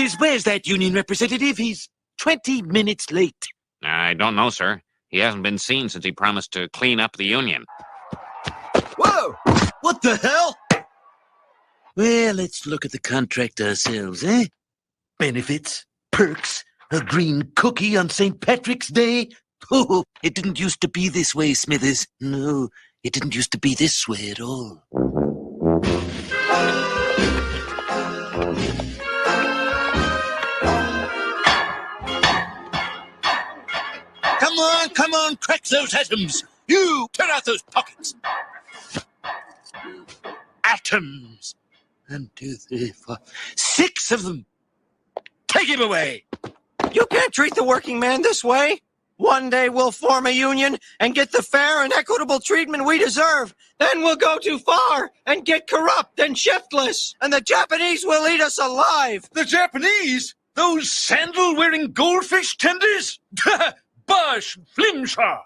Smithers, where's that union representative? He's 20 minutes late. I don't know, sir. He hasn't been seen since he promised to clean up the union. Whoa! What the hell? Well, let's look at the contract ourselves, eh? Benefits, perks, a green cookie on St. Patrick's Day. Oh, it didn't used to be this way, Smithers. No, it didn't used to be this way at all. Come on, crack those atoms. You, turn out those pockets. Atoms. 1, 2, 3, 4, 6 of them. Take him away. You can't treat the working man this way. One day we'll form a union and get the fair and equitable treatment we deserve. Then we'll go too far and get corrupt and shiftless. And the Japanese will eat us alive. The Japanese? Those sandal-wearing goldfish tenders? Bosh, Flimshaw.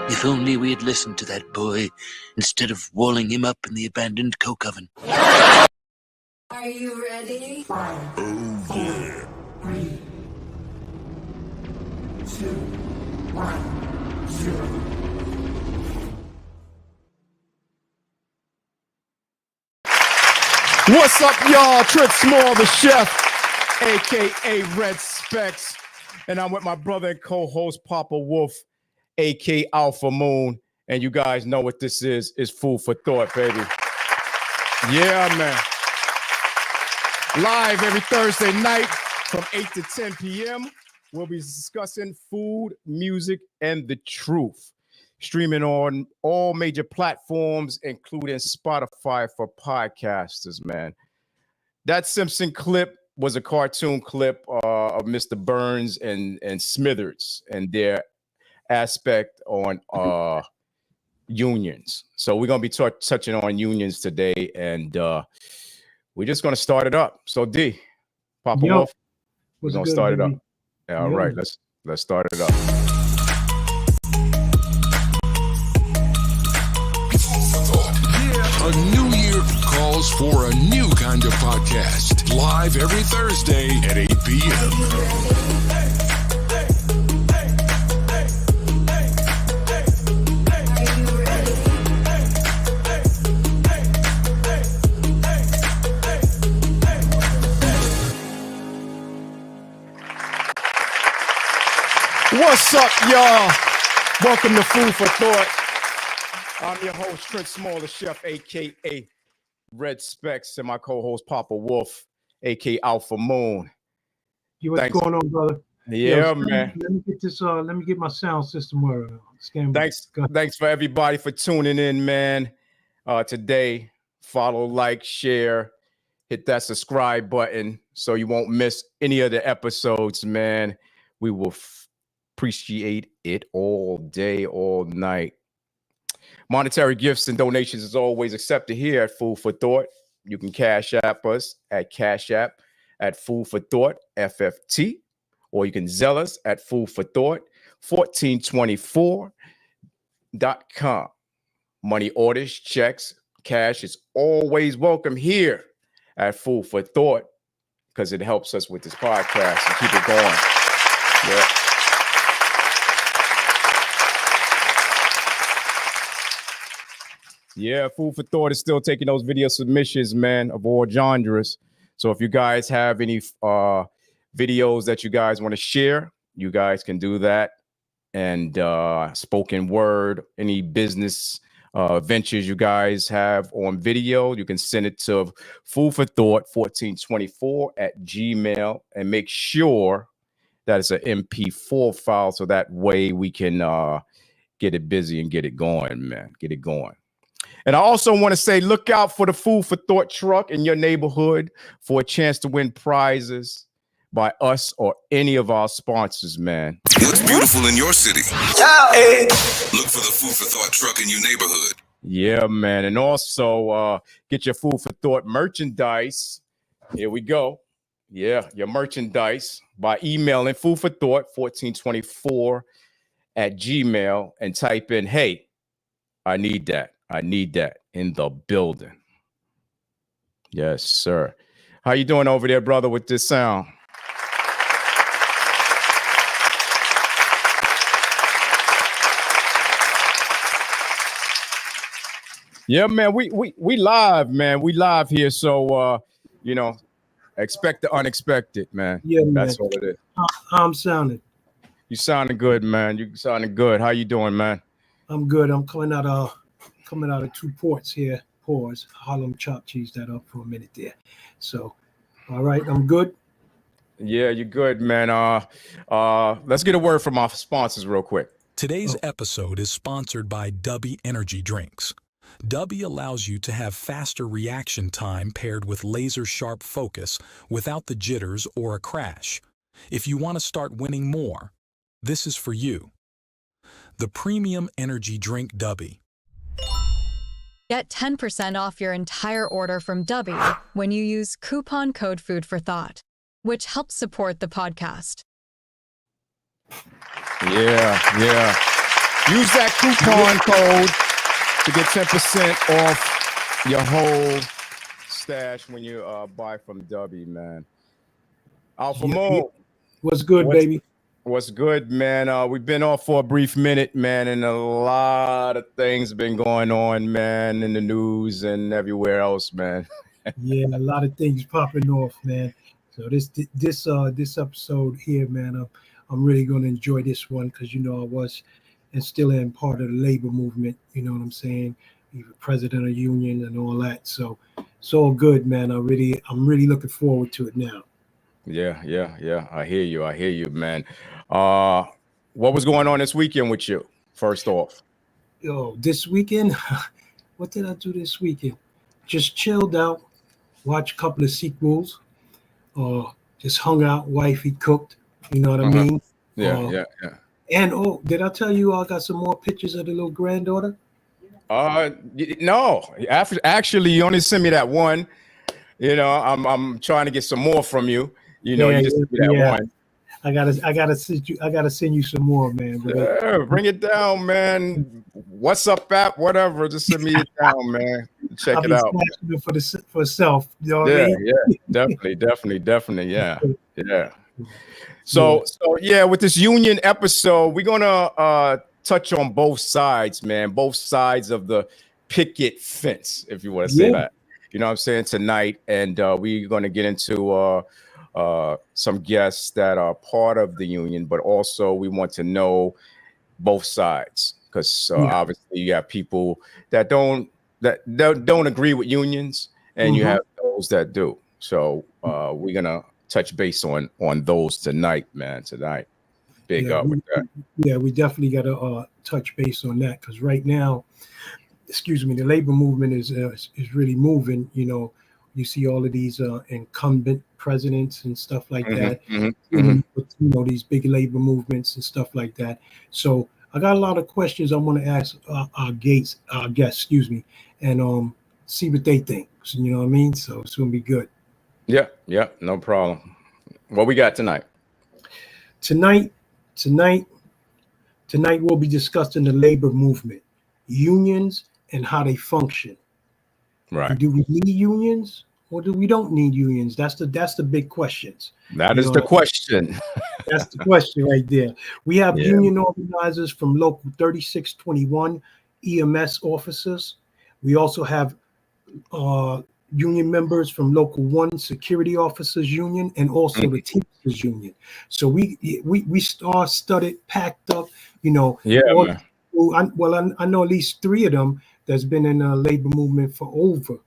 If only we had listened to that boy instead of walling him up in the abandoned coke oven. Are you ready? 5, 4, 3, 2, 1, 0. What's up, y'all? Trent Small, the chef, a.k.a. Red Specs. And I'm with my brother and co-host, Papa Wolf, a.k.a. Alpha Moon. And you guys know what this is. It's Food for Thought, baby. Yeah, man. Live every Thursday night from 8 to 10 p.m. We'll be discussing food, music, and the truth. Streaming on all major platforms, including Spotify for podcasters, man. That Simpson clip was a cartoon clip of Mr. Burns and Smithers and their aspect on unions. So we're going to be touching on unions today, and we're just going to start it up. So D, Papa Wolf, we're going to start it up. Yeah, all right, let's start it up. A new year calls for a new kind of podcast. Live every Thursday at 8 p.m. What's up, y'all? Welcome to Food for Thought. I'm your host, Trent Small, the chef, a.k.a. Red Specs, and my co-host, Papa Wolf, a.k.a. Alpha Moon. What's going on, brother? Yeah, man. Let me get this. Let me get my sound system working. Thanks for everybody for tuning in, man. Today, follow, like, share, hit that subscribe button so you won't miss any of the episodes, man. We will appreciate it all day, all night. Monetary gifts and donations is always accepted here at Food for Thought. You can Cash App us at Cash App at Food for Thought FFT, or you can Zelle us at Food for Thought 1424.com. Money orders, checks, cash is always welcome here at Food for Thought because it helps us with this podcast and keep it going. Yeah. Yeah, Food for Thought is still taking those video submissions, man, of all genres. So if you guys have any videos that you guys want to share, you guys can do that. And spoken word, any business ventures you guys have on video, you can send it to Food for Thought 1424 at Gmail, and make sure that it's an MP4 file so that way we can get it busy and get it going, man. Get it going. And I also want to say, look out for the Food for Thought truck in your neighborhood for a chance to win prizes by us or any of our sponsors, man. What's beautiful in your city? Look for the Food for Thought truck in your neighborhood. Yeah, man. And also get your Food for Thought merchandise. Here we go. Yeah, your merchandise by emailing foodforthought1424 at Gmail and type in, hey, I need that. I need that in the building. Yes, sir. How you doing over there, brother, with this sound? Yeah, man, we live, man. We live here, so you know, expect the unexpected, man. Yeah, man. That's what it is. How I'm sounding? You sounding good, man. You sounding good. How you doing, man? I'm good. I'm coming out of two ports here. Pause. Harlem chop cheese that up for a minute there. So, all right, I'm good. Yeah, you're good, man. Let's get a word from our sponsors real quick. Today's episode is sponsored by Dubby Energy Drinks. Dubby allows you to have faster reaction time paired with laser-sharp focus without the jitters or a crash. If you want to start winning more, this is for you. The Premium Energy Drink Dubby. Get 10% off your entire order from Dubby when you use coupon code Food for Thought, which helps support the podcast. Yeah. Use that coupon code to get 10% off your whole stash when you buy from Dubby, man. Alpha Mo. What's good, baby? What's good, man? We've been off for a brief minute, man, and a lot of things been going on, man, in the news and everywhere else, man. Yeah, a lot of things popping off, man. So this episode here, man, I'm really going to enjoy this one because, you know, I was and still am part of the labor movement, you know what I'm saying? Even president of the union and all that. So it's all good, man. I'm really looking forward to it now. Yeah. I hear you, man. What was going on this weekend with you? First off. Yo, this weekend, what did I do this weekend? Just chilled out, watched a couple of sequels, just hung out, wifey cooked, you know what I mean? Yeah. And did I tell you I got some more pictures of the little granddaughter? No. Actually, you only sent me that one. You know, I'm trying to get some more from you. You know, you just sent me that one. I gotta send you some more, man. Yeah, bring it down, man. What's up, app? Whatever. Just send me it down, man. Check it out. For self. You know what I mean? Definitely. Yeah. So with this union episode, we're gonna touch on both sides, man. Both sides of the picket fence, if you want to say that. You know what I'm saying, tonight. And we're gonna get into some guests that are part of the union, but also we want to know both sides because obviously you have people that don't agree with unions, and you have those that do. So we're gonna touch base on those tonight, man. Tonight, big up with that. Yeah, we definitely got to touch base on that because right now, the labor movement is really moving. You know, you see all of these incumbent presidents and stuff like that. You know, these big labor movements and stuff like that. So I got a lot of questions I want to ask our guests, and see what they think. So, you know what I mean? So it's gonna be good. Yeah, no problem. What we got tonight? Tonight we'll be discussing the labor movement, unions, and how they function. Right. Do we need unions or do we don't need unions? That's the big questions. That is the question. That's the question right there. We have union organizers from Local 3621 EMS officers. We also have union members from Local 1 Security Officers Union, and also the Teamsters Union. So we star-studded, packed up, you know. Yeah. I know at least 3 of them that's been in the labor movement for over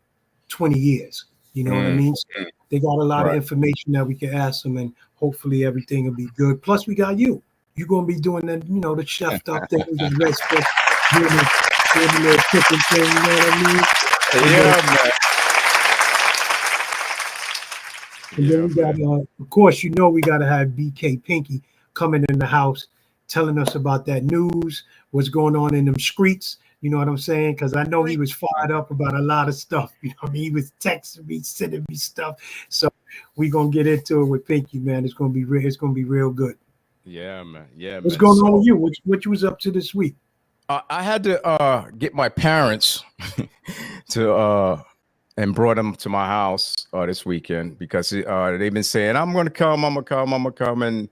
20 years. You know what I mean? So they got a lot of information that we can ask them, and hopefully everything will be good. Plus, we got you. You're gonna be doing the, you know, the chef up things and rest doing the little cooking thing. You know what I mean? Yeah, man. And then we got, of course, you know, we got to have BK Pinky coming in the house, telling us about that news, what's going on in them streets. You know what I'm saying? Because I know he was fired up about a lot of stuff. You know what I mean? He was texting me, sending me stuff. So we're going to get into it with Pinky, man. It's going to be real. It's going to be real good. Yeah, man. Yeah, What's going on with you? What you was up to this week? I had to get my parents to and brought him to my house this weekend because they've been saying, I'm going to come, I'm going to come. And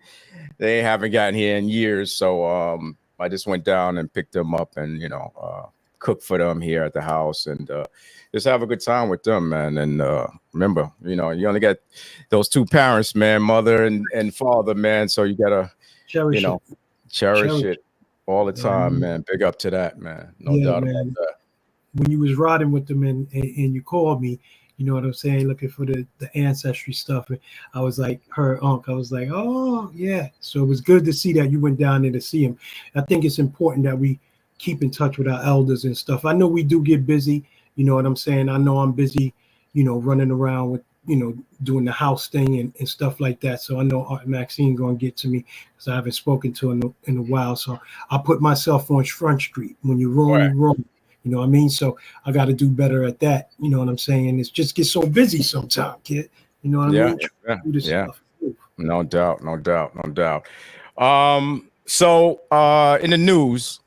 they haven't gotten here in years. So I just went down and picked them up and, cook for them here at the house and just have a good time with them, man. And remember, you only got those two parents, man, mother and father, man. So you gotta, Cherish cherish it all the time, man. Big up to that, man. No doubt about that. When you was riding with them and you called me, you know what I'm saying, looking for the ancestry stuff. And I was like, her uncle, I was like, oh yeah. So it was good to see that you went down there to see him. I think it's important that we keep in touch with our elders and stuff. I know we do get busy, you know what I'm saying? I know I'm busy, running around with, doing the house thing and stuff like that. So I know Aunt Maxine gonna get to me because I haven't spoken to her in a while. So I put myself on Front Street. When you're wrong, you're wrong. You know what I mean? So I got to do better at that. You know what I'm saying? It's just get so busy sometimes, kid. You know what I mean? Stuff. No doubt. So in the news,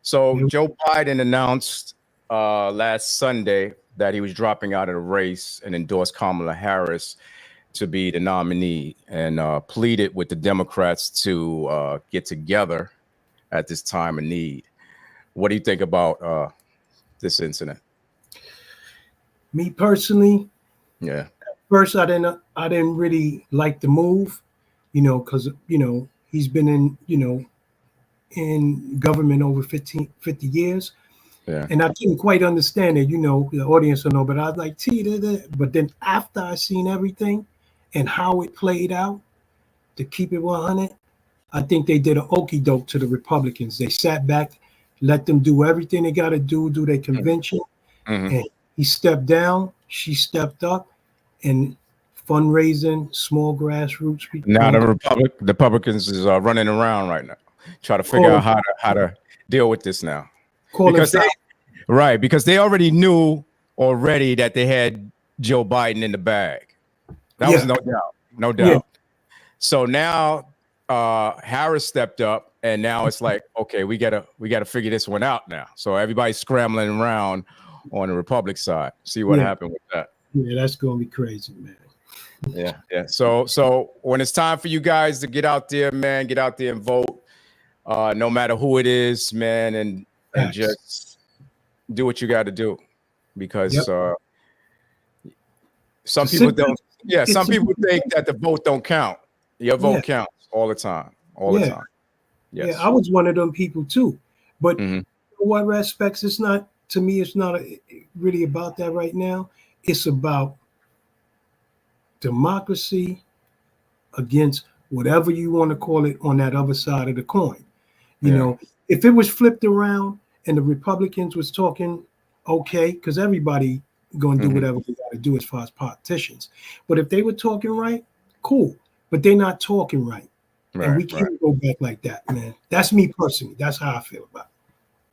so Joe Biden announced last Sunday that he was dropping out of the race and endorsed Kamala Harris to be the nominee and pleaded with the Democrats to get together at this time of need. What do you think about this incident? Me personally, at first I didn't really like the move, because he's been in government over 50 years. Yeah. And I didn't quite understand it, the audience will know, but I was like, but then after I seen everything and how it played out, to keep it 100, I think they did an okie doke to the Republicans. They sat back, let them do everything they got to do their convention. Mm-hmm. And he stepped down, she stepped up, and fundraising, small grassroots people. Now the Republicans is running around right now, trying to figure out how to deal with this now. Because they already knew that they had Joe Biden in the bag. That was no doubt. Yeah. So now Harris stepped up, and now it's like, okay, we gotta figure this one out now. So everybody's scrambling around on the Republican side. See what happened with that. Yeah, that's gonna be crazy, man. Yeah. So when it's time for you guys to get out there, man, get out there and vote. No matter who it is, man, and just do what you got to do, because some people don't. Yeah, some people think that the vote don't count. Your vote counts all the time. The time. Yes. Yeah, I was one of them people too. But in what respects, it's not, to me, it's not really about that right now. It's about democracy against whatever you want to call it on that other side of the coin. You know, if it was flipped around and the Republicans was talking, okay, because everybody going to do whatever they got to do as far as politicians. But if they were talking right, cool. But they're not talking right. And we can't go back like that, man. That's me personally. That's how I feel about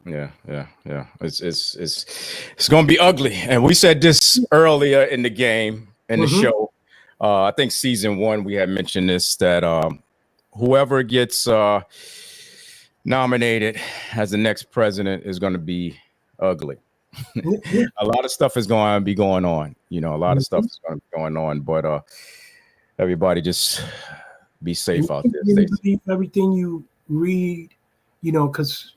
it. Yeah. It's gonna be ugly. And we said this earlier in the game, in the show. I think season 1 we had mentioned this, that whoever gets nominated as the next president is going to be ugly. A lot of stuff is going to be going on. A lot of stuff is going to be going on. But everybody just be safe out there. Everything you read, because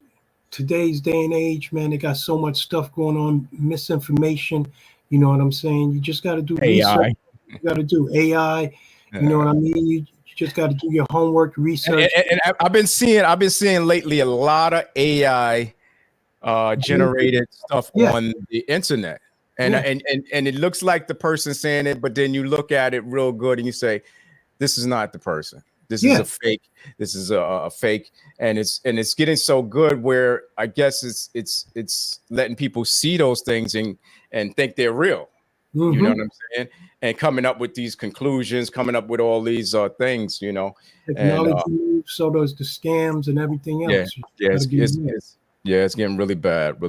today's day and age, man, they got so much stuff going on, misinformation. You know what I'm saying? You just got to do research. You got to do AI. You know what I mean? You just got to do your homework, research. And I've been seeing lately a lot of AI generated stuff on the internet. And it looks like the person saying it, but then you look at it real good and you say, this is not the person. This is a fake. This is a fake, and it's getting so good where I guess it's letting people see those things and think they're real. You know what I'm saying? And coming up with these conclusions, coming up with all these things. Technology moves, so does the scams and everything else. It's getting really bad,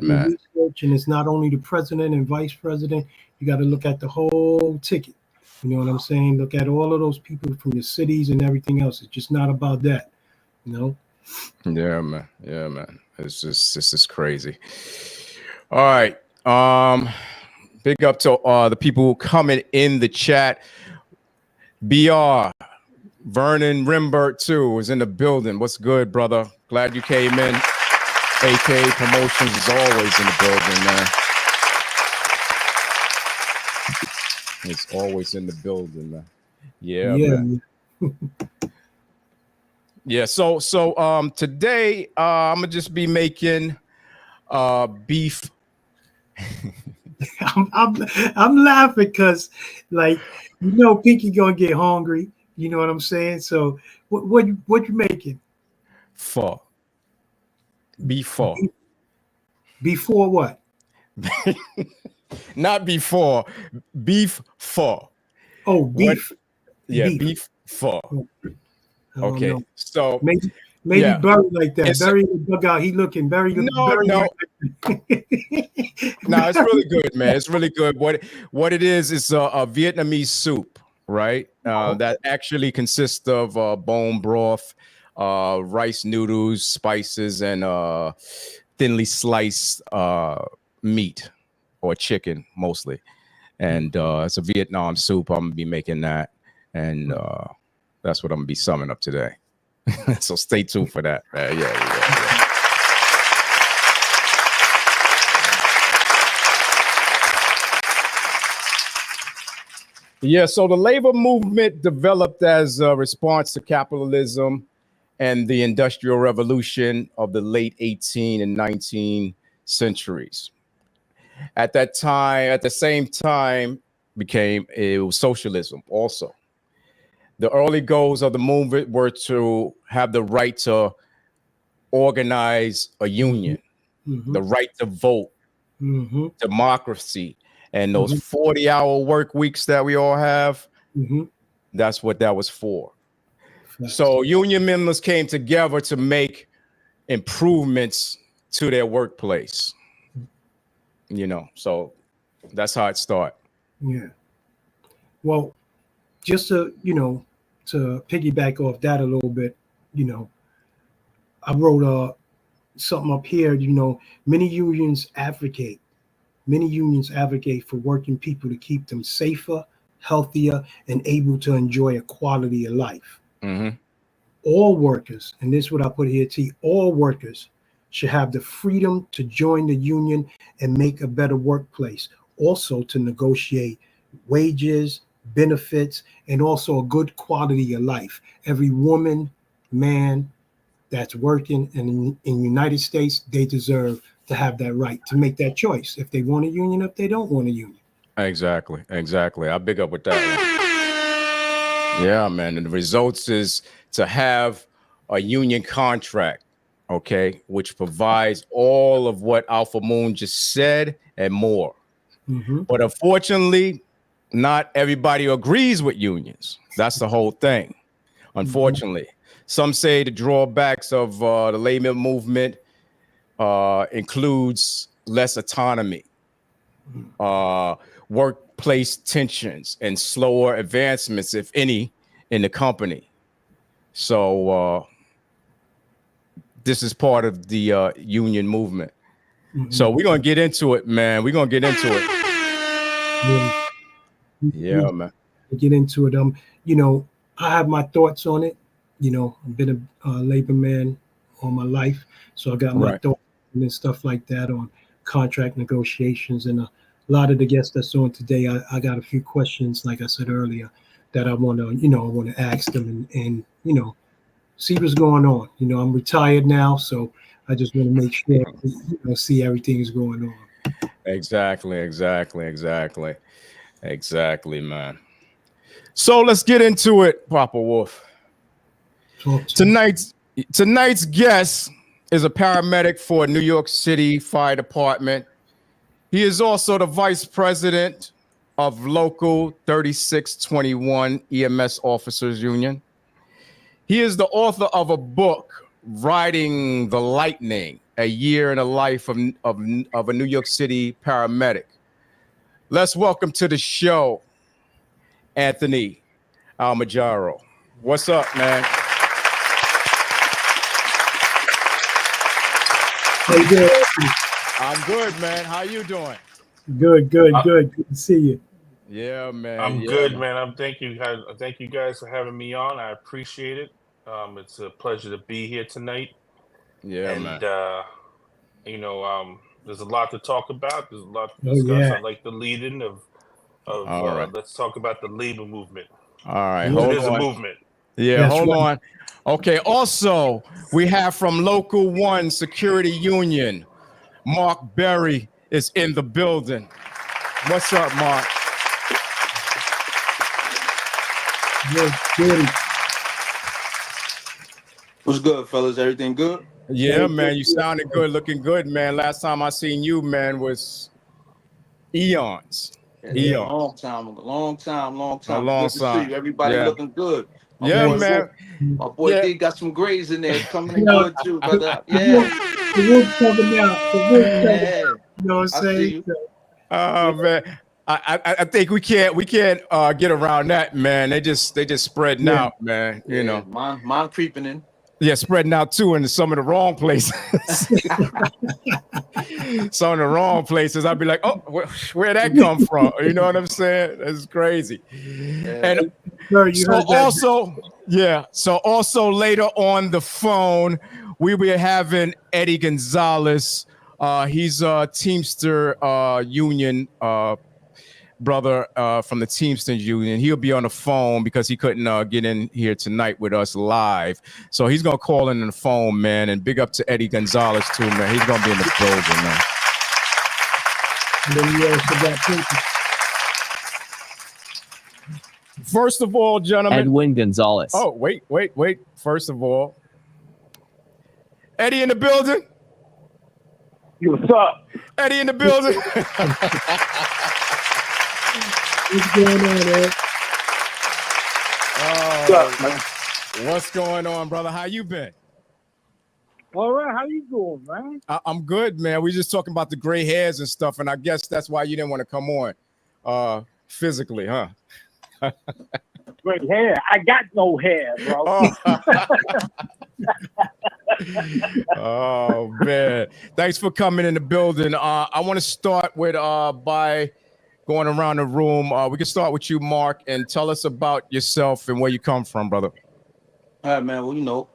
man. Research, and it's not only the president and vice president. You got to look at the whole ticket. You know what I'm saying? Look at all of those people from the cities and everything else. It's just not about that, Yeah, man. It's just crazy. All right. Big up to the people coming in the chat. BR, Vernon Rimbert too is in the building. What's good, brother? Glad you came in. AK Promotions is always in the building, man. It's always in the building, man. Yeah, man. Yeah, so today I'm gonna just be making beef. I'm laughing because, like, Pinky gonna get hungry. You know what I'm saying? So what you making? Pho. Beef pho. Before what? Not before. Beef pho. Oh, beef. Yeah, beef pho. Okay, so maybe yeah. buried like that. Buried in the dugout. He looking very no. No, No, it's really good, man. It's really good. What it is a Vietnamese soup, right? That actually consists of bone broth, rice noodles, spices, and thinly sliced meat or chicken mostly. And it's a Vietnam soup. I'm gonna be making that, and that's what I'm gonna be summing up today. So stay tuned for that. Yeah. Yeah, so the labor movement developed as a response to capitalism and the Industrial Revolution of the late 18th and 19th centuries. At that time, at the same time, it was socialism also. The early goals of the movement were to have the right to organize a union, the right to vote, democracy, and those 40-hour work weeks that we all have, that's what that was for. So union members came together to make improvements to their workplace. So that's how it started. Yeah. Well, just to piggyback off that a little bit, I wrote something up here. Many unions advocate for working people to keep them safer, healthier, and able to enjoy a quality of life. All workers, and this is what I put here, all workers should have the freedom to join the union and make a better workplace. Also to negotiate wages, benefits, and also a good quality of life. Every woman, man that's working in the United States, they deserve to have that right to make that choice if they want a union, if they don't want a union. Exactly. I big up with that. Yeah, man. And the results is to have a union contract, okay, which provides all of what Alpha Moon just said and more. But unfortunately, not everybody agrees with unions. That's the whole thing. Unfortunately, some say the drawbacks of the labor movement includes less autonomy, workplace tensions, and slower advancements, if any, in the company. So this is part of the union movement. So we're going to get into it, man. We're going to get into it. Yeah, man. Get into it. I have my thoughts on it. I've been a labor man all my life. So I got my thoughts and stuff like that on contract negotiations. And a lot of the guests that's on today, I got a few questions, like I said earlier, that I want to ask them and see what's going on. I'm retired now, so I just want to make sure see everything is going on. Exactly, man. So let's get into it, Papa Wolf. Tonight's guest is a paramedic for New York City Fire Department. He is also the vice president of Local 3621 EMS Officers Union. He is the author of a book, Riding the Lightning, a year in the life of a New York City paramedic. Let's welcome to the show, Anthony Almajaro. What's up, man? How you doing? I'm good, man. How you doing? Good, good, good. Good to see you. Yeah, man. I'm yeah, good, man. man. Thank you guys for having me on. I appreciate it. It's a pleasure to be here tonight. Yeah, And man. there's a lot to talk about. There's a lot to Oh, discuss. yeah. I like the lead-in of All right. let's talk about the labor movement. All right. Yeah. Hold It is a on. movement. Yeah, That's hold right. on. Okay. Also, we have from Local One Security Union, Mark Berry is in the building. What's up, Mark? Good, good. What's good, fellas? Everything good? Yeah, man. You sounding good, looking good, man. Last time I seen you, man, was eons. Yeah, Eons. long time. A long Good time. to see you. Everybody Yeah. looking good. My Yeah, boy, man. My boy Yeah. D got some grays in there. Coming in Yeah. good too, brother. The Yeah, wolf coming out. The wolf coming out. yeah. You know what I'm I see saying? you. Oh man. I think we can't get around that, man. They just spreading Yeah. out, man. You know. Mine creeping in. Yeah, spreading out too into some of the wrong places. Some of the wrong places. I'd be like, oh, where'd that come from? You know what I'm saying? That's crazy. And Sir, you so heard that. also later on the phone, we were having Eddie Gonzalez. He's a Teamster union brother from the Teamsters Union. He'll be on the phone because he couldn't get in here tonight with us live. So he's gonna call in the phone, man. And big up to Eddie Gonzalez too, man. He's gonna be in the building, man. And then you also got Pinky. First of all, gentlemen. Edwin Gonzalez. Oh, wait. First of all, Eddie in the building. What's up? Eddie in the building. What's going on, Ed? What's up, man? What's going on, brother? How you been? All right, how you doing, man? I'm good, man. We just talking about the gray hairs and stuff, and I guess that's why you didn't want to come on physically, huh? Great hair. I got no hair, bro. Oh man. Thanks for coming in the building. I want to start with by going around the room. We can start with you, Mark, and tell us about yourself and where you come from, brother. All right, man. Well, you know,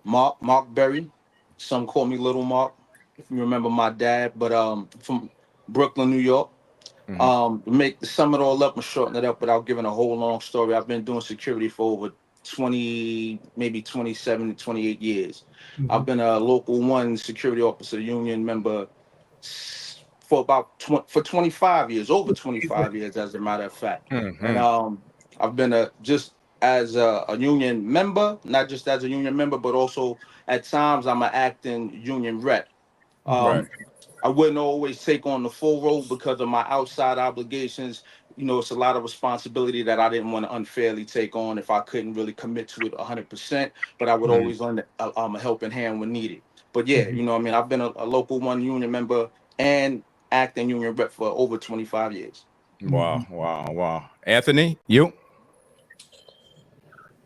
Mark Berry. Some call me Little Mark, if you remember my dad, but from Brooklyn, New York. To sum it all up and shorten it up without giving a whole long story, I've been doing security for over 20, maybe 27 to 28 years. I've been a Local One security officer union member for about 25 years, over 25 years, as a matter of fact. And I've been just as a union member, not just as a union member, but also at times I'm an acting union rep. Right. I wouldn't always take on the full role because of my outside obligations. You know, it's a lot of responsibility that I didn't want to unfairly take on if I couldn't really commit to it 100%, but I would always lend a helping hand when needed. But yeah, you know what I mean? I've been a Local One union member and acting union rep for over 25 years. Wow. Anthony, you?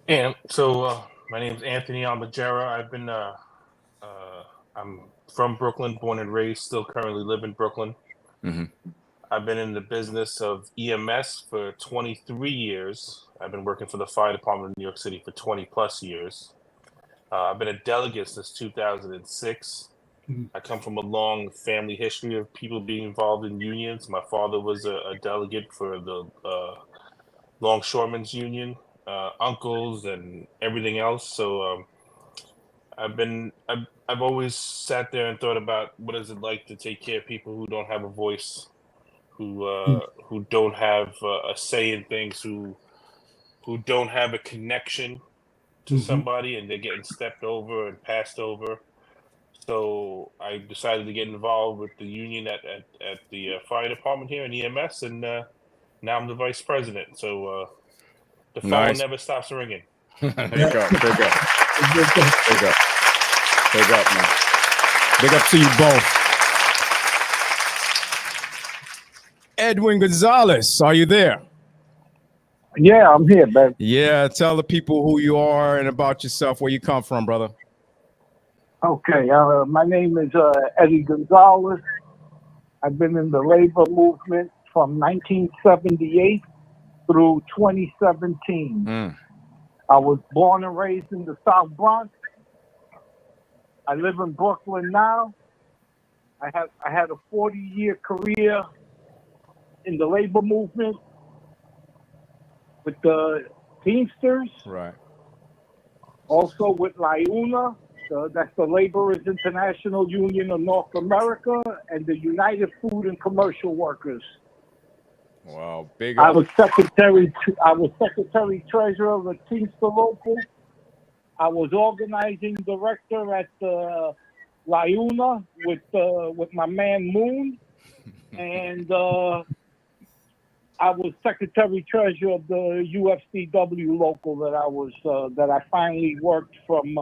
And so my name's Anthony Almajera. I'm from Brooklyn, born and raised, still currently live in Brooklyn. I've been in the business of EMS for 23 years. I've been working for the fire department of New York City for 20 plus years. I've been a delegate since 2006. I come from a long family history of people being involved in unions. My father was a delegate for the Longshoremen's Union, uncles and everything else. So I've always sat there and thought about what is it like to take care of people who don't have a voice, who don't have a say in things, who don't have a connection to somebody, and they're getting stepped over and passed over. So I decided to get involved with the union at the fire department here in EMS, and now I'm the vice president. So the phone never stops ringing. Big up, man. Big up to you both. Edwin Gonzalez, are you there? Yeah, I'm here, baby. Yeah, tell the people who you are and about yourself, where you come from, brother. Okay, my name is Eddie Gonzalez. I've been in the labor movement from 1978 through 2017. I was born and raised in the South Bronx. I live in Brooklyn now. I had a 40-year career in the labor movement with the Teamsters. Right. Also with LIUNA, that's the Laborers International Union of North America, and the United Food and Commercial Workers. Wow, big I up. was secretary treasurer of the Teamster Local. I was organizing director at LIUNA with my man Moon, and I was secretary treasurer of the UFCW local that I finally worked from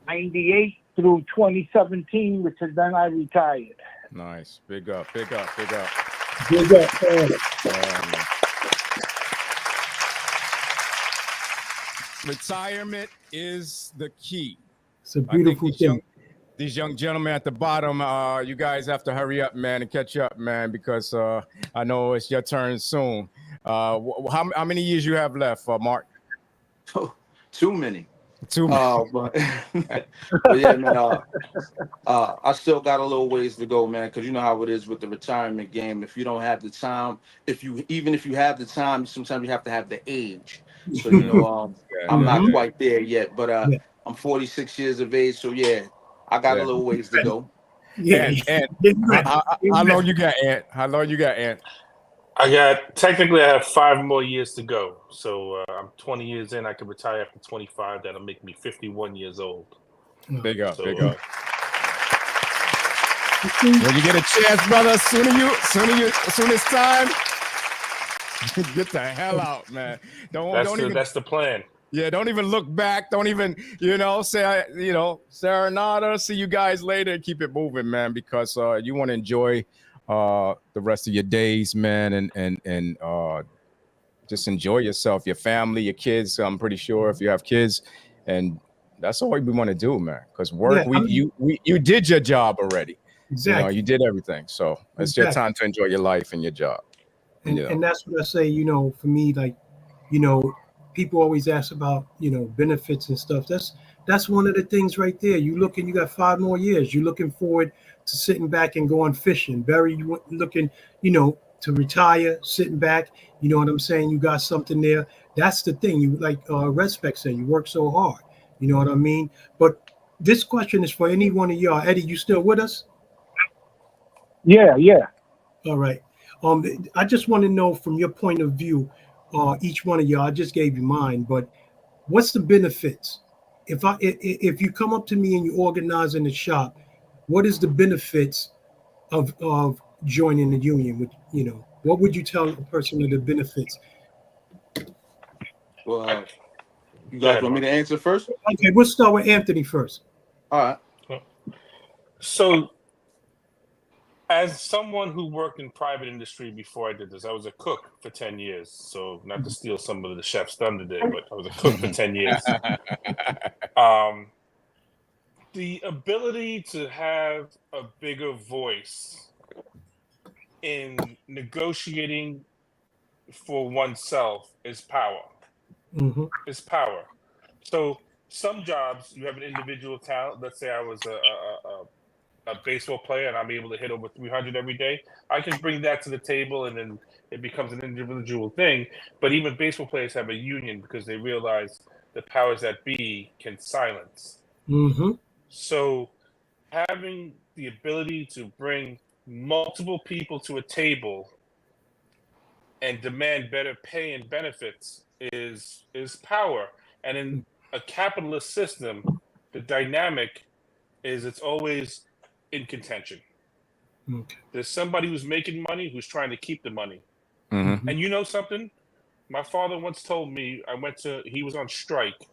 98 through 2017, which is then I retired. Nice, big up, big up, big up. Big up. Retirement is the key. It's a beautiful thing. These young gentlemen at the bottom, you guys have to hurry up, man, and catch up, man, because I know it's your turn soon. How many years you have left, Mark? Too many. But, but yeah, man. I still got a little ways to go, man, because you know how it is with the retirement game. If you don't have the time, even if you have the time, sometimes you have to have the age. So you know, I'm not quite there yet, but I'm 46 years of age, so yeah, I got a little ways to go. Yeah. And how long you got, Ant? How long you got, Ant? I have 5 more years to go. So I'm 20 years in. I can retire after 25. That'll make me 51 years old. Big up, big up. When you get a chance, brother, soon as time, get the hell out, man. That's the plan. Yeah, don't even look back. Don't even, say, Serenata, see you guys later, and keep it moving, man, because you want to enjoy the rest of your days, man, and just enjoy yourself, your family, your kids. I'm pretty sure if you have kids, and that's all we want to do, man. Because work, you did your job already. Exactly. You did everything, so it's your time to enjoy your life and your job. And that's what I say. For me, like, people always ask about benefits and stuff. That's one of the things right there. You got 5 more years. You're looking forward to sitting back and going fishing. Barry, you looking, to retire, sitting back. You know what I'm saying? You got something there. That's the thing. You like Respect said, you work so hard. You know what I mean? But this question is for any one of y'all. Eddie, you still with us? Yeah. All right. I just want to know from your point of view, each one of y'all. I just gave you mine, but what's the benefits? If you come up to me and you organize in the shop, what is the benefits of joining the union? What would you tell a person of the benefits? Well, you guys want me to answer first? Okay, we'll start with Anthony first. All right. So, as someone who worked in private industry before I did this, I was a cook for 10 years. So, not to steal some of the chef's thunder there, but I was a cook for 10 years. The ability to have a bigger voice in negotiating for oneself is power. Mm-hmm. It's power. So some jobs you have an individual talent. Let's say I was a baseball player and I'm able to hit over 300 every day. I can bring that to the table and then it becomes an individual thing. But even baseball players have a union because they realize the powers that be can silence. Mm-hmm. So having the ability to bring multiple people to a table and demand better pay and benefits is power. And in a capitalist system, the dynamic is it's always in contention. Okay. There's somebody who's making money who's trying to keep the money. Mm-hmm. And you know something? My father once told me, he was on strike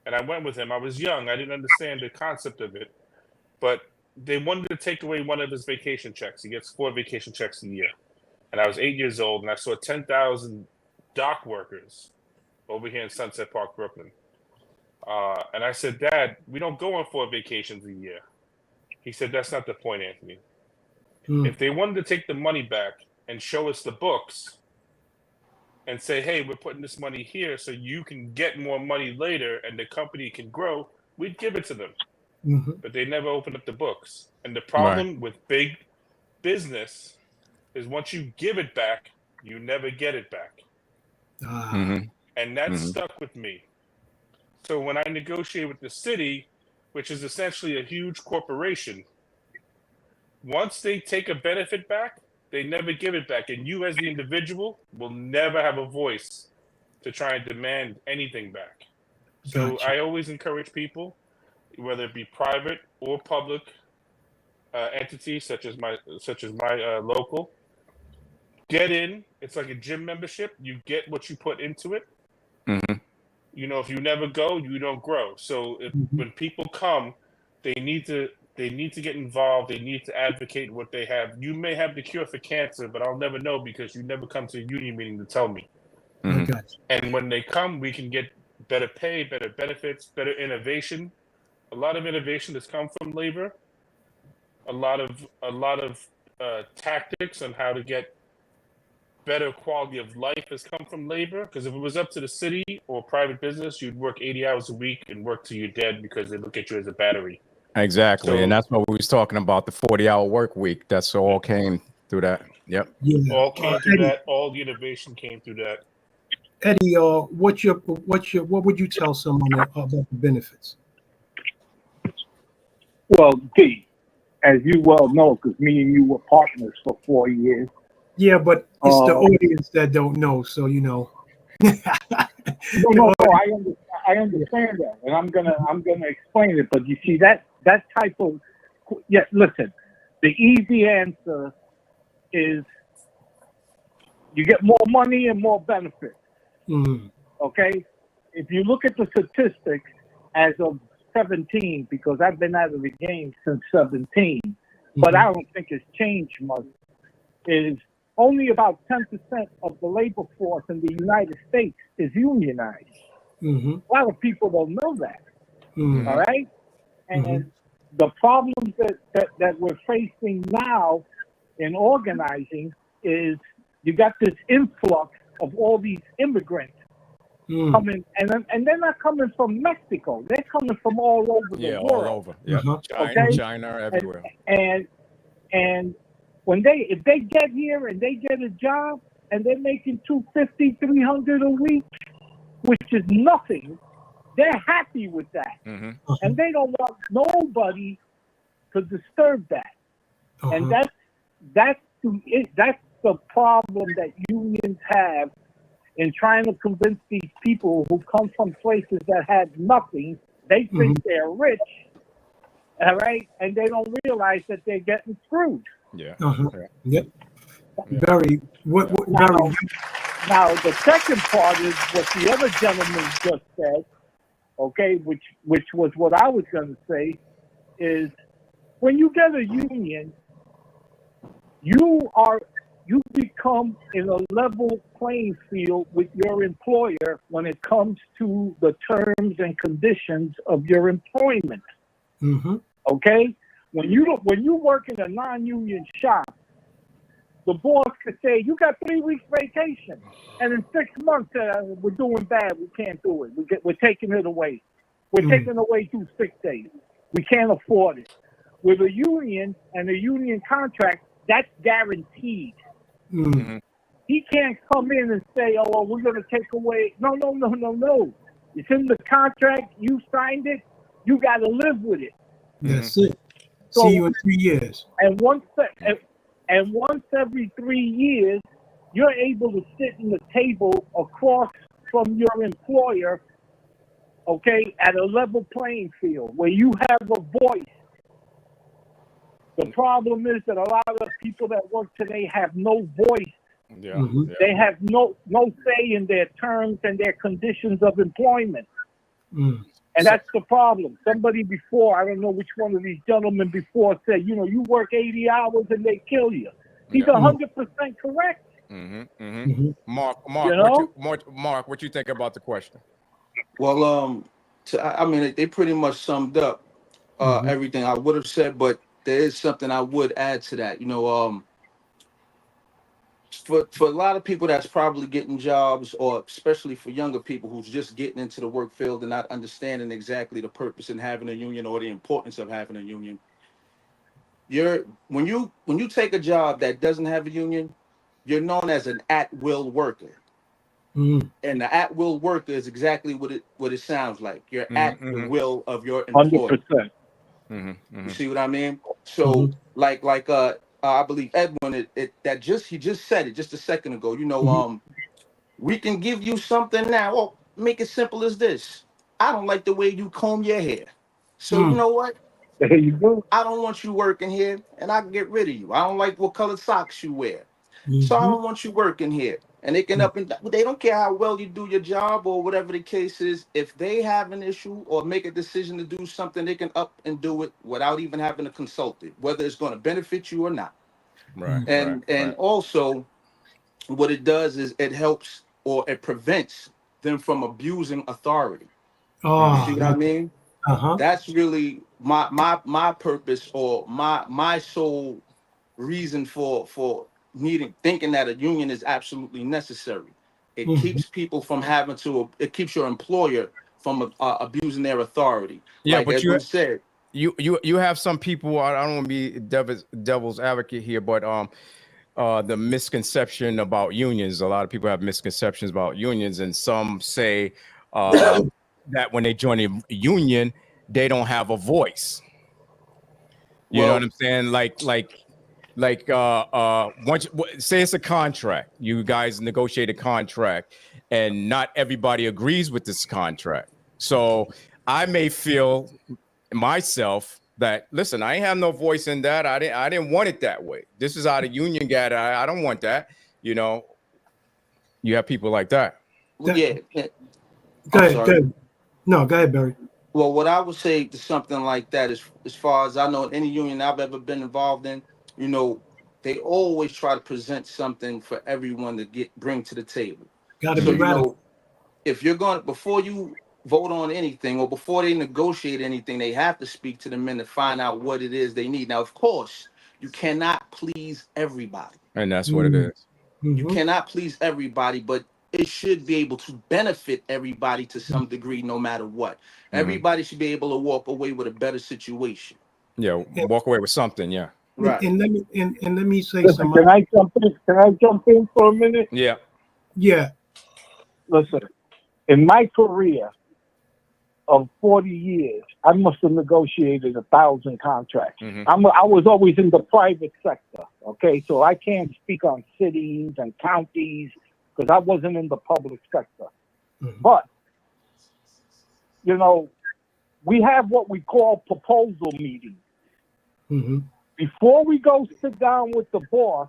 and I went with him. I was young. I didn't understand the concept of it, but they wanted to take away one of his vacation checks. He gets 4 vacation checks a year. And I was 8 years old and I saw 10,000 dock workers over here in Sunset Park, Brooklyn. And I said, Dad, we don't go on 4 vacations a year. He said, that's not the point, Anthony. If they wanted to take the money back and show us the books and say, hey, we're putting this money here so you can get more money later and the company can grow, we'd give it to them. But they never opened up the books. And the problem with big business is once you give it back, you never get it back. And that stuck with me. So when I negotiate with the city, which is essentially a huge corporation, once they take a benefit back, they never give it back. And you as the individual will never have a voice to try and demand anything back. So I always encourage people, whether it be private or public entities such as my local, get in. It's like a gym membership. You get what you put into it. You know, if you never go, you don't grow. So when people come, they need to get involved. They need to advocate what they have. You may have the cure for cancer, but I'll never know because you never come to a union meeting to tell me. And when they come, we can get better pay, better benefits, better innovation. A lot of innovation has come from labor. A lot of tactics on how to get better quality of life has come from labor. Because if it was up to the city or private business, you'd work 80 hours a week and work till you're dead because they look at you as a battery. Exactly. So, and that's what we was talking about, the 40-hour work week. That's all came through that. Yep. All came through that. All the innovation came through that. Eddie, what would you tell someone about the benefits? Well, D, as you well know, because me and you were partners for 4 years. Yeah, but it's the audience that don't know, so you know. No, I understand that, and I'm gonna explain it. But you see that type of listen, the easy answer is you get more money and more benefits. Okay, if you look at the statistics as of 17, because I've been out of the game since 17, but I don't think it's changed much. Is only about 10% of the labor force in the United States is unionized. A lot of people don't know that. All right? And the problems that we're facing now in organizing is you got this influx of all these immigrants coming, and they're not coming from Mexico. They're coming from all over the world. All over. Yeah. China, everywhere. And if they get here and they get a job and they're making $250, $300 a week, which is nothing, they're happy with that, and they don't want nobody to disturb that. And that's the problem that unions have in trying to convince these people who come from places that had nothing. They think they're rich, all right, and they don't realize that they're getting screwed. Yep. Very. Now the second part is what the other gentleman just said. Okay, which was what I was going to say, is when you get a union, you become in a level playing field with your employer when it comes to the terms and conditions of your employment. Okay, when you work in a non-union shop, the boss could say, you got 3 weeks vacation, and in 6 months we're doing bad, we can't do it, we're taking it away, we're taking away 2 sick days, we can't afford it. With a union and a union contract, that's guaranteed. He can't come in and say, oh, well, we're going to take away. No. It's in the contract. You signed it. You got to live with it. That's it. So, see you in 3 years. And once every 3 years, you're able to sit in the table across from your employer, okay, at a level playing field where you have a voice. The problem is that a lot of people that work today have no voice. They have no say in their terms and their conditions of employment. And that's the problem. Somebody before, I don't know which one of these gentlemen before, said, you work 80 hours and they kill you. He's 100% correct. Mark, what you think about the question? Well, I mean, they pretty much summed up everything I would have said, but there is something I would add to that. For a lot of people that's probably getting jobs, or especially for younger people who's just getting into the work field and not understanding exactly the purpose in having a union or the importance of having a union. When you take a job that doesn't have a union, you're known as an at-will worker. Mm. And the at-will worker is exactly what it sounds like. You're at the will of your 100%. employer. You see what I mean? So like I believe Edwin, he just said it just a second ago. We can give you something now. Oh, make it simple as this. I don't like the way you comb your hair. So you know what? There you go. I don't want you working here, and I can get rid of you. I don't like what colored socks you wear. So I don't want you working here. And they can they don't care how well you do your job or whatever the case is. If they have an issue or make a decision to do something, they can up and do it without even having to consult it, whether it's going to benefit you or not. Right. And also what it does is it helps or it prevents them from abusing authority. Oh, See what I mean? Uh-huh. That's really my purpose, or my sole reason for thinking that a union is absolutely necessary. It keeps people from it keeps your employer from abusing their authority. Yeah, like but Edwin said. You have some people. I don't want to be devil's advocate here, but the misconception about unions. A lot of people have misconceptions about unions, and some say that when they join a union, they don't have a voice. You know what I'm saying? Like once say it's a contract, you guys negotiate a contract, and not everybody agrees with this contract. So I may feel myself that, listen, I ain't have no voice in that. I didn't want it that way. This is how the union got it. I don't want that. You have people like that. Well, yeah. Go ahead. No, go ahead, Barry. Well, what I would say to something like that is, as far as I know, any union I've ever been involved in, they always try to present something for everyone to bring to the table. Got to be radical. If you're going, before you vote on anything or before they negotiate anything, they have to speak to the men to find out what it is they need. Now, of course, you cannot please everybody. And that's what it is. You cannot please everybody, but it should be able to benefit everybody to some degree, no matter what. Everybody should be able to walk away with a better situation. Yeah, walk away with something. Yeah. Right. And let me say Listen, something. can I jump in for a minute? Yeah. Yeah. Listen, in my career of 40 years, I must have negotiated 1,000 contracts. I was always in the private sector. Okay, so I can't speak on cities and counties because I wasn't in the public sector. But we have what we call proposal meetings. Before we go sit down with the boss,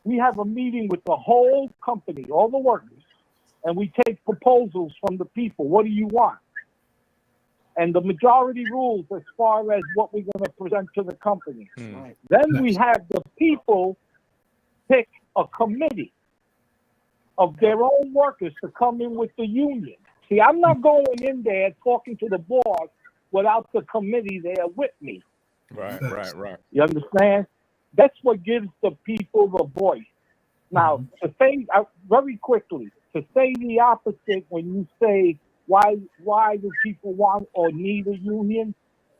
we have a meeting with the whole company, all the workers, and we take proposals from the people. What do you want? And the majority rules as far as what we're going to present to the company. Then we have the people pick a committee of their own workers to come in with the union. See, I'm not going in there talking to the boss without the committee there with me. Right. You understand? That's what gives the people the voice. Now, to say very quickly, to say the opposite when you say why do people want or need a union?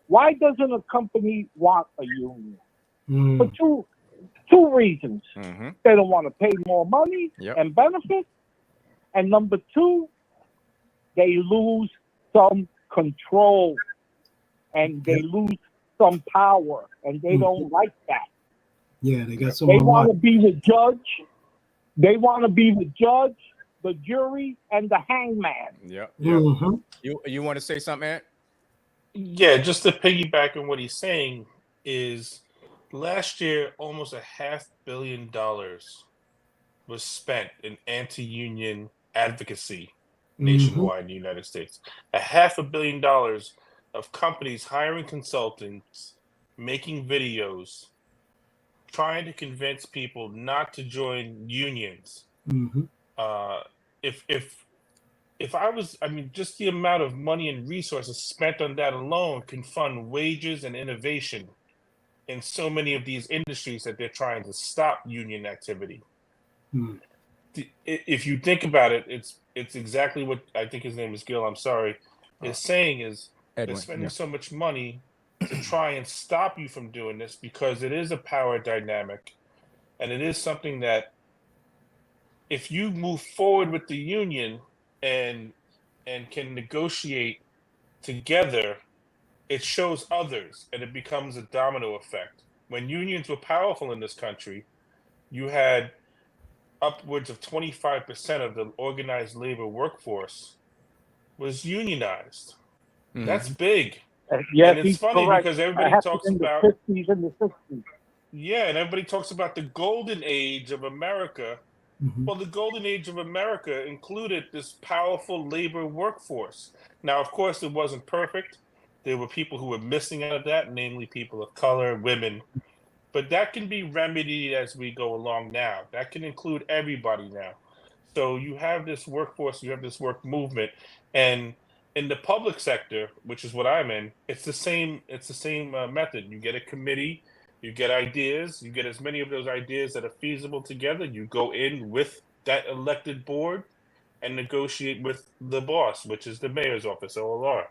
Why doesn't a company want a union? For two reasons. They don't want to pay more money and benefits. And number two, they lose some control and they lose some power, and they don't like that. Yeah, they got some. They want to be the judge. They want to be the judge, the jury, and the hangman. Yeah. You want to say something, Ant? Yeah, just to piggyback on what he's saying is, last year almost $500 million was spent in anti-union advocacy nationwide in the United States. $500 million of companies hiring consultants, making videos, trying to convince people not to join unions. If I was, just the amount of money and resources spent on that alone can fund wages and innovation in so many of these industries that they're trying to stop union activity. If you think about it, it's exactly what I think his name is Gil. I'm sorry, is saying is Edwin, they're spending yeah. so much money to try and stop you from doing this because it is a power dynamic, and it is something that if you move forward with the union and can negotiate together, it shows others and it becomes a domino effect. When unions were powerful in this country, you had upwards of 25% of the organized labor workforce was unionized. That's big. Yes, And it's he's funny correct. because That everybody happened talks in the about 50s and the 60s. yeah, and everybody talks about the golden age of America. Well, the golden age of America included this powerful labor workforce. Now, of course, it wasn't perfect. There were people who were missing out of that, namely people of color, women. But that can be remedied as we go along now. That can include everybody now. So you have this workforce, you have this work movement, and in the public sector, which is what I'm in, it's the same. It's the same method. You get a committee, you get ideas, you get as many of those ideas that are feasible together. You go in with that elected board and negotiate with the boss, which is the mayor's office, OLR.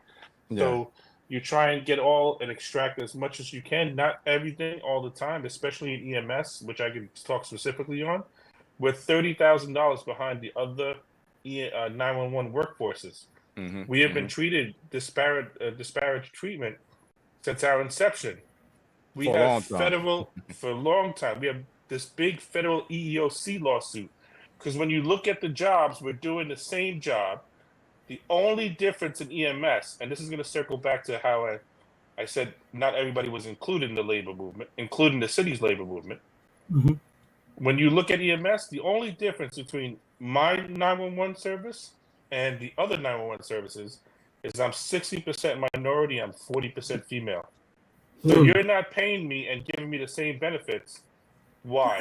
Yeah. So you try and get all and extract as much as you can, not everything all the time, especially in EMS, which I can talk specifically on, with $30,000 behind the other 911 workforces. We have been treated disparate treatment since our inception. We For a have long time. federal for a long time. We have this big federal EEOC lawsuit because when you look at the jobs, we're doing the same job. The only difference in EMS, and this is going to circle back to how I said not everybody was included in the labor movement, including the city's labor movement. When you look at EMS, the only difference between my 911 service and the other 911 services is I'm 60% minority, I'm 40% female. So you're not paying me and giving me the same benefits. Why?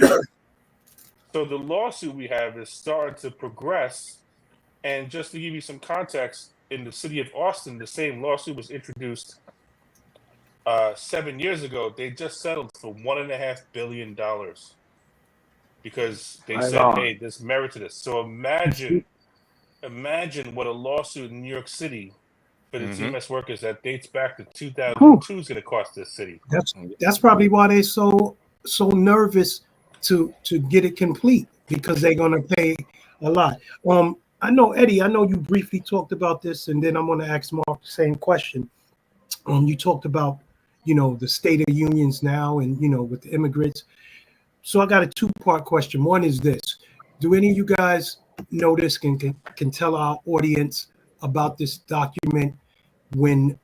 So the lawsuit we have is starting to progress. And just to give you some context, in the city of Austin, the same lawsuit was introduced 7 years ago. They just settled for $1.5 billion because they said, hey, there's merit to this. So imagine what a lawsuit in New York City for the TMS workers that dates back to 2002 is going to cost this city. That's probably why they're so nervous to get it complete, because they're going to pay a lot. I know, Eddie, I know you briefly talked about this, and then I'm going to ask Mark the same question. You talked about, the state of unions now and, with the immigrants. So I got a two-part question. One is this: do any of you guys know this, can tell our audience about this document when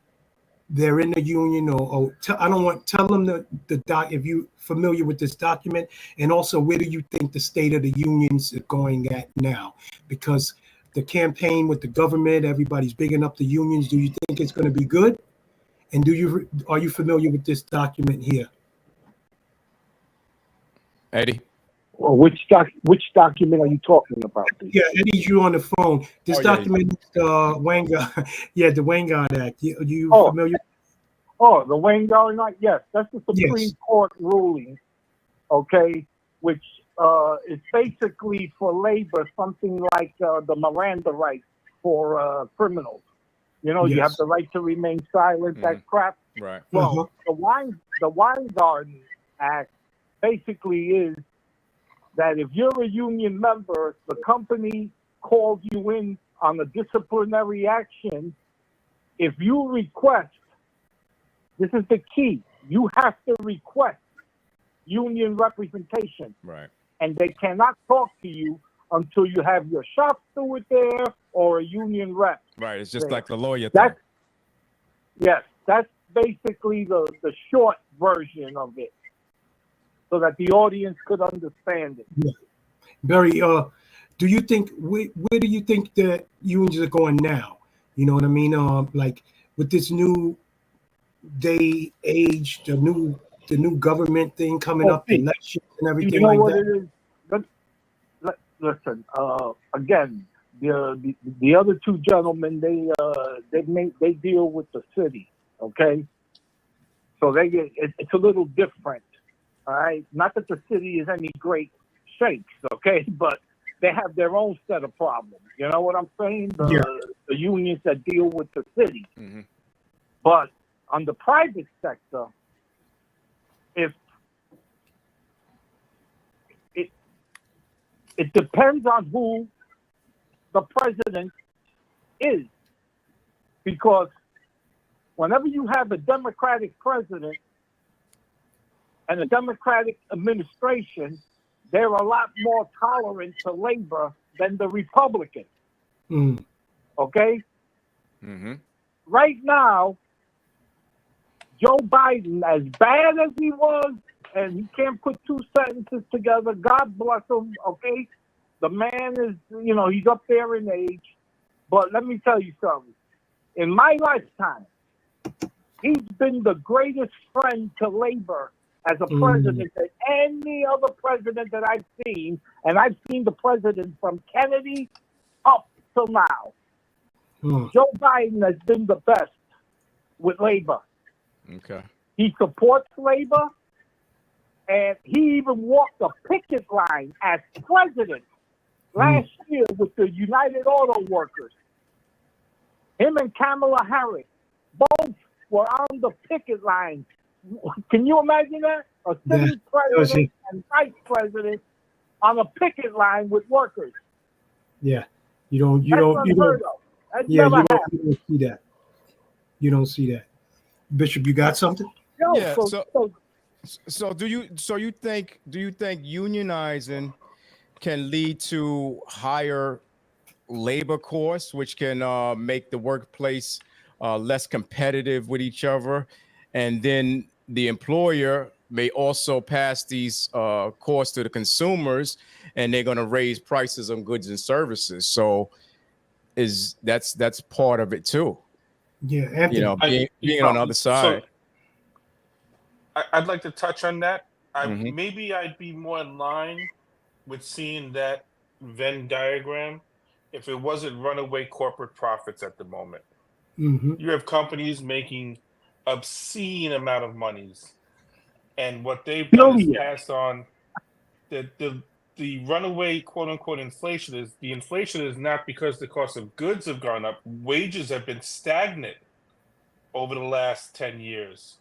they're in the union, or tell them the doc if you're familiar with this document, and also where do you think the state of the unions are going at now? Because the campaign with the government, everybody's bigging up the unions. Do you think it's going to be good? And are you familiar with this document here? Eddie? Well, which document are you talking about? Yeah, Eddie's you on the phone. This document, Vanguard, the Vanguard Act. You familiar? Oh, the Vanguard Act. Yes, that's the Supreme Court ruling. Okay, which is basically for labor something like the Miranda rights for criminals. You have the right to remain silent. That crap. Right. Well, the Weingarten Act basically is that if you're a union member, the company calls you in on a disciplinary action. If you request, this is the key, you have to request union representation. Right. And they cannot talk to you until you have your shop steward there or a union rep. Right. It's just like the lawyer thing. That's basically the short version of it, so that the audience could understand it. Yeah. Barry, do you think where do you think the unions are going now? You know what I mean? Like with this new day age, the new government thing coming up, elections and everything like what that. It is? Listen, again, the other two gentlemen, they deal with the city, okay? So they get it's a little different. All right, not that the city is any great shakes, okay, but they have their own set of problems. You know what I'm saying? The unions that deal with the city. Mm-hmm. But on the private sector, if it depends on who the president is, because whenever you have a Democratic president and a Democratic administration, they're a lot more tolerant to labor than the Republican. Mm. Okay? Mm-hmm. Right now, Joe Biden, as bad as he was, and he can't put two sentences together, God bless him, okay? The man is, he's up there in age. But let me tell you something. In my lifetime, he's been the greatest friend to labor as a president than any other president that I've seen. And I've seen the president from Kennedy up till now. Joe Biden has been the best with labor. Okay. He supports labor, and he even walked the picket line as president last year with the United Auto Workers. Him and Kamala Harris both were on the picket line. Can you imagine that? A sitting president and vice president on a picket line with workers. Yeah, you don't see that. You don't see that. Bishop, you got something? Yeah. So do you think unionizing can lead to higher labor costs, which can make the workplace less competitive with each other, and then the employer may also pass these costs to the consumers, and they're going to raise prices on goods and services? So that's part of it too. Yeah, Anthony. Being on the other side. So I'd like to touch on that. Maybe I'd be more in line with seeing that Venn diagram if it wasn't runaway corporate profits at the moment. Mm-hmm. You have companies making obscene amount of monies, and what they've done is passed on the runaway quote unquote inflation. Is the inflation is not because the cost of goods have gone up. Wages have been stagnant over the last 10 years,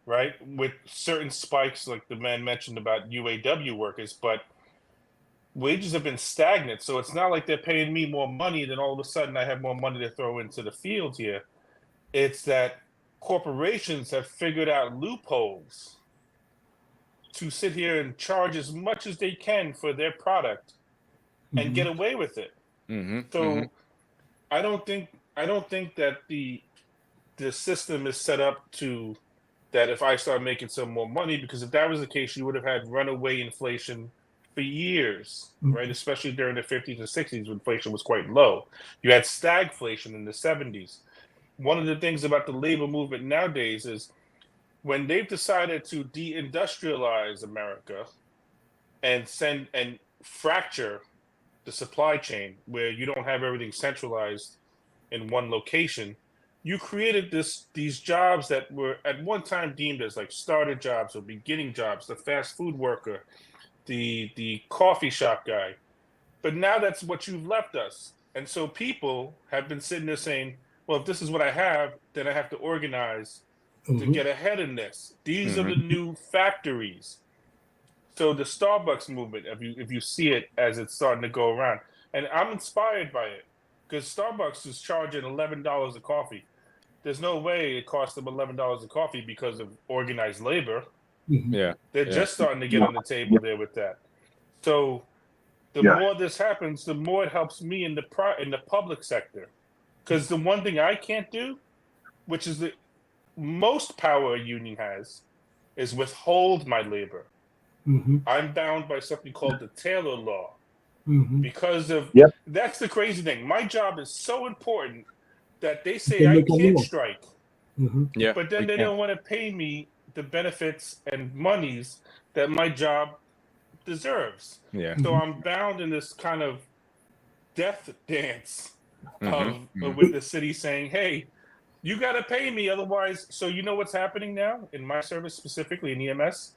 right? With certain spikes like the man mentioned about UAW workers, but wages have been stagnant. So it's not like they're paying me more money, then all of a sudden I have more money to throw into the field here. It's that corporations have figured out loopholes to sit here and charge as much as they can for their product and get away with it. So I don't think that the system is set up to that if I start making some more money, because if that was the case, you would have had runaway inflation for years, right? Especially during the 50s and 60s when inflation was quite low. You had stagflation in the 70s. One of the things about the labor movement nowadays is when they've decided to deindustrialize America and fracture the supply chain where you don't have everything centralized in one location, you created these jobs that were at one time deemed as like starter jobs or beginning jobs, the fast food worker, the coffee shop guy. But now that's what you've left us. And so people have been sitting there saying, well, if this is what I have, then I have to organize to get ahead in this. These are the new factories. So the Starbucks movement, if you see it as it's starting to go around, and I'm inspired by it because Starbucks is charging $11 a coffee. There's no way it costs them $11 a coffee because of organized labor. Yeah, they're just starting to get on the table there with that. So the more this happens, the more it helps me in the public sector. Because the one thing I can't do, which is the most power a union has, is withhold my labor. I'm bound by something called the Taylor Law. Because of that's the crazy thing. My job is so important that they say I can't strike. But then they don't want to pay me the benefits and monies that my job deserves. So I'm bound in this kind of death dance with the city saying, hey, You got to pay me, otherwise. So you know what's happening now in my service, specifically in EMS.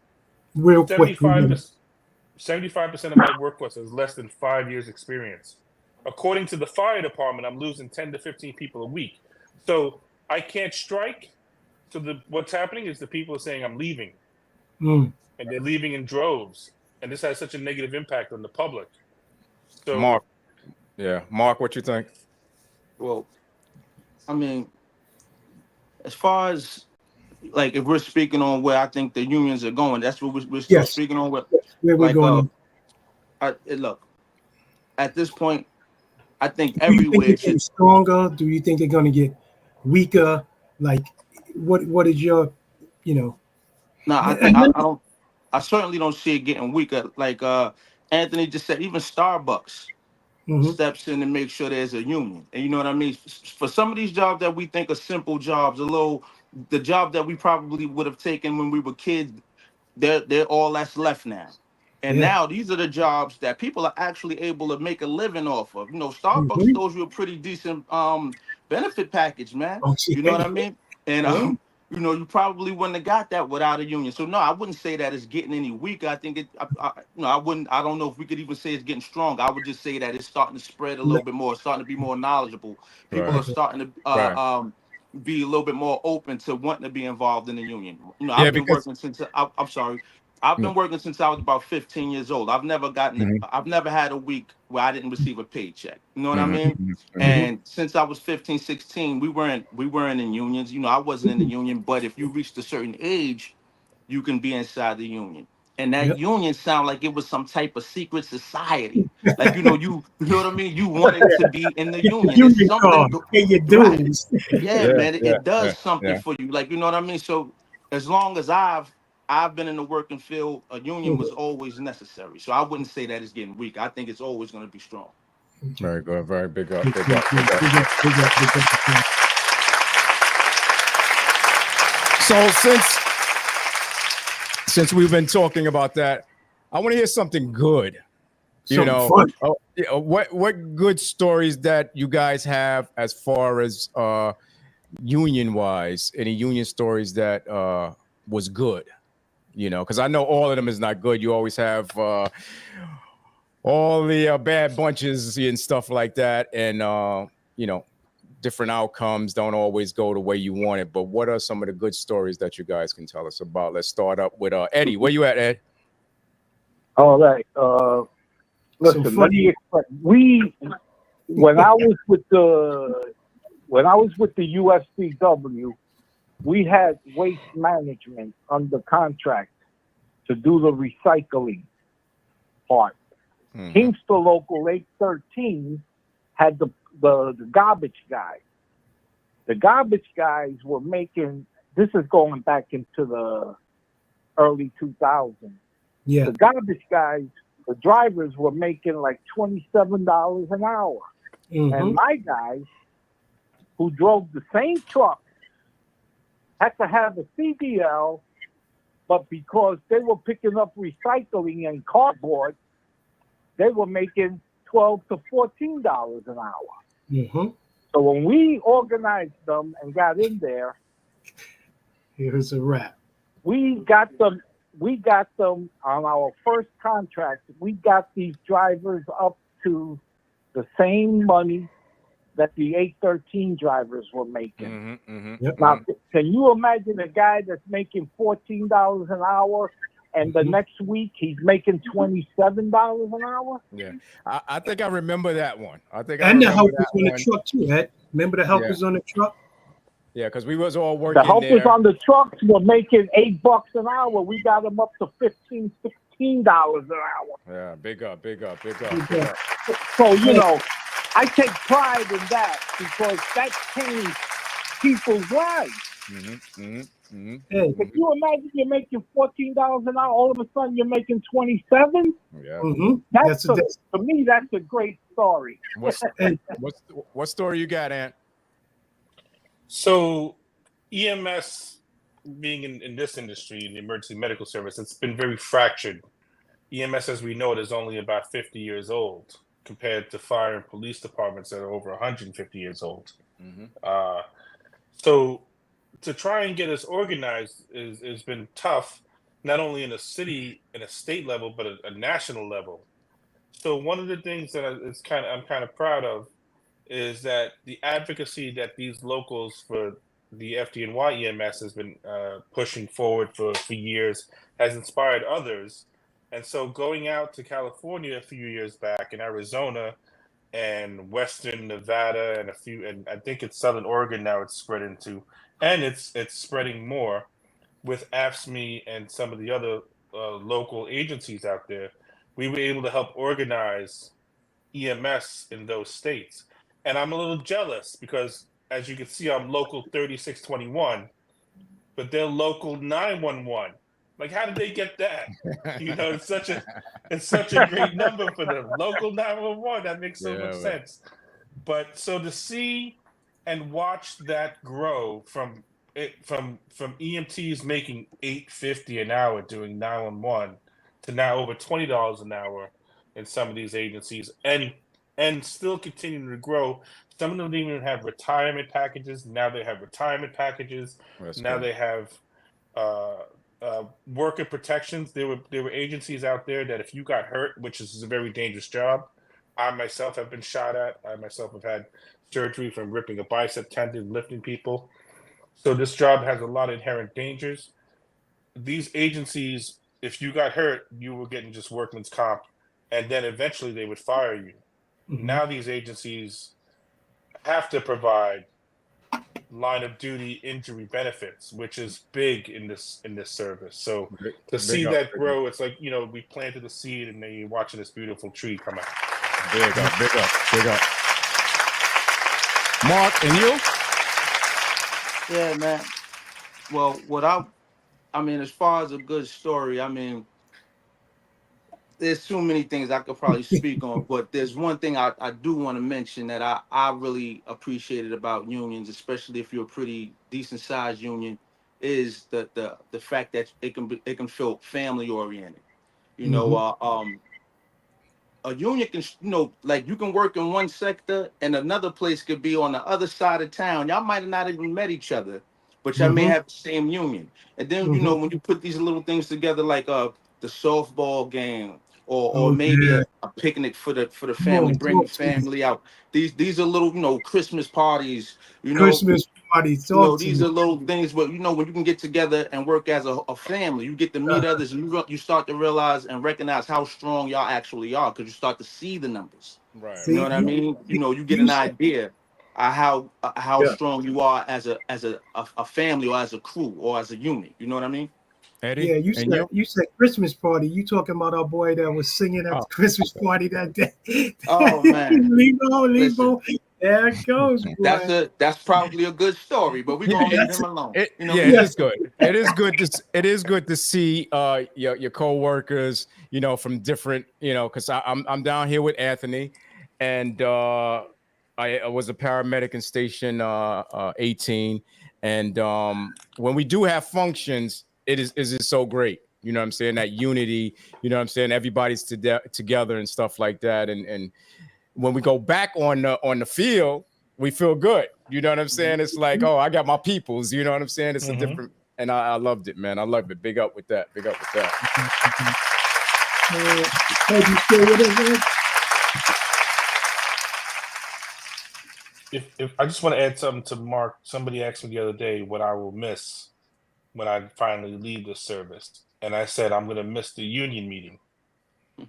Real quick. 75% of my workforce has less than 5 years experience. According to the fire department, I'm losing 10 to 15 people a week. So I can't strike. So what's happening is the people are saying I'm leaving. And they're leaving in droves. And this has such a negative impact on the public. So Mark. Yeah. Mark, what you think? Well, I mean, as far as like if we're speaking on where I think the unions are going, that's what we're still speaking on. Where we're like, going. Look, at this point, I think Do you think everywhere they're getting stronger? Do you think they're going to get weaker? Like, what is your, No, I certainly don't see it getting weaker. Like Anthony just said, even Starbucks steps in to make sure there's a union. And you know what I mean? For some of these jobs that we think are simple jobs, the job that we probably would have taken when we were kids, they're all that's left now. And now these are the jobs that people are actually able to make a living off of. Starbucks throws you a pretty decent benefit package, man. You know what I mean? And you probably wouldn't have got that without a union. So no, I wouldn't say that it's getting any weaker. I think I wouldn't. I don't know if we could even say it's getting strong. I would just say that it's starting to spread a little bit more. It's starting to be more knowledgeable. People are starting to be a little bit more open to wanting to be involved in the union. I've been working since I'm sorry. I've been working since I was about 15 years old. I've never had a week where I didn't receive a paycheck. You know what I mean? And since I was 15, 16, we weren't in unions. I wasn't in the union, but if you reached a certain age, you can be inside the union. And that union sounded like it was some type of secret society. Like, you know what I mean? You wanted to be in the union. Union card, pay your dues. Man, it does something for you. Like, you know what I mean? So as long as I've been in the working field, a union was always necessary. So I wouldn't say that it's getting weak. I think it's always going to be strong. Very good. Very big up. So since we've been talking about that, I want to hear something good. What good stories that you guys have as far as union wise? Any union stories that was good? Because I know all of them is not good. You always have all the bad bunches and stuff like that. And, different outcomes don't always go the way you want it. But what are some of the good stories that you guys can tell us about? Let's start up with Eddie. Where you at, Ed? All right. Listen, let me explain. When I was with the USCW, we had waste management under contract to do the recycling part. Teamster Local 813 had the garbage guys. The garbage guys were making, this is going back into the early 2000s. Yeah. The garbage guys, the drivers were making like $27 an hour. And my guys who drove the same truck had to have a CDL, but because they were picking up recycling and cardboard, they were making $12 to $14 an hour. So when we organized them and got in there, here's a wrap. We got them on our first contract. We got these drivers up to the same money that the 813 drivers were making. Now, can you imagine a guy that's making $14 an hour and the next week he's making $27 an hour? Yeah, I think I remember that one. And the helpers on the truck too, Ed. Remember the helpers on the truck? Yeah, because we was all working The helpers on the trucks were making $8 an hour. We got them up to $15, $16 an hour. Yeah, big up. So, I take pride in that because that changed people's lives. If you imagine you're making $14 an hour, all of a sudden you're making $27. Yeah. To me, that's a great story. What story you got, Ant? So EMS being in this industry, in the emergency medical service, it's been very fractured. EMS, as we know it, is only about 50 years old compared to fire and police departments that are over 150 years old. So to try and get us organized is has been tough, not only in a city and a state level, but a national level. So one of the things that I'm kind of proud of is that the advocacy that these locals for the FDNY EMS has been pushing forward for years has inspired others. And so going out to California a few years back, in Arizona and Western Nevada and and I think it's Southern Oregon now it's spread into, and it's spreading more with AFSCME and some of the other local agencies out there. We were able to help organize EMS in those states. And I'm a little jealous because, as you can see, I'm local 3621, but they're local 911. Like, how did they get that? You know, it's such a great number for them. Local 911. That makes so much sense. But so to see and watch that grow from EMTs making $8.50 an hour doing 911 to now over $20 an hour in some of these agencies, and still continuing to grow. Some of them didn't even have retirement packages. Now they have retirement packages. Now they have worker protections. There were agencies out there that if you got hurt, which is a very dangerous job, I myself have been shot at. I myself have had surgery from ripping a bicep tendon, lifting people. So this job has a lot of inherent dangers. These agencies, if you got hurt, you were getting just workman's comp, and then eventually they would fire you. Mm-hmm. Now these agencies have to provide line of duty injury benefits, which is big in this service. So to see that grow, it's like, you know, we planted the seed and then you're watching this beautiful tree come out. Big up. Mark, and you? Yeah, man. Well, I mean, as far as a good story, I mean, there's too many things I could probably speak on, but there's one thing I do want to mention that I really appreciated about unions, especially if you're a pretty decent sized union, is the fact that it can feel family oriented. You know, a union can, you know, like you can work in one sector and another place could be on the other side of town. Y'all might have not even met each other, but y'all may have the same union. And then, you know, when you put these little things together, like the softball game, or maybe a picnic for the family, bring the family out. These are little, you know, Christmas parties, you know. Christmas parties. You know, these are little things, but you know, when you can get together and work as a family, you get to meet others, and you start to realize and recognize how strong y'all actually are, because you start to see the numbers. Right. You know what I mean? You know, you get an idea of how strong you are as a family, or as a crew, or as a unit. You know what I mean? Eddie, yeah, you said Christmas party. You talking about our boy that was singing at the Christmas party that day? Oh man, Lebo. There it goes. Boy. That's probably a good story, but we're gonna leave him alone. It is good. It is good to see your co-workers, you know, from different, you know, because I'm down here with Anthony, and I was a paramedic in Station 18, and when we do have functions, it is so great. You know what I'm saying? That unity, you know what I'm saying? Everybody's together and stuff like that. And when we go back on the field, we feel good. You know what I'm saying? It's like, oh, I got my peoples. You know what I'm saying? It's a different, and I loved it, man. I loved it. Big up with that. If I just want to add something to Mark. Somebody asked me the other day what I will miss when I finally leave the service. And I said, I'm going to miss the union meeting.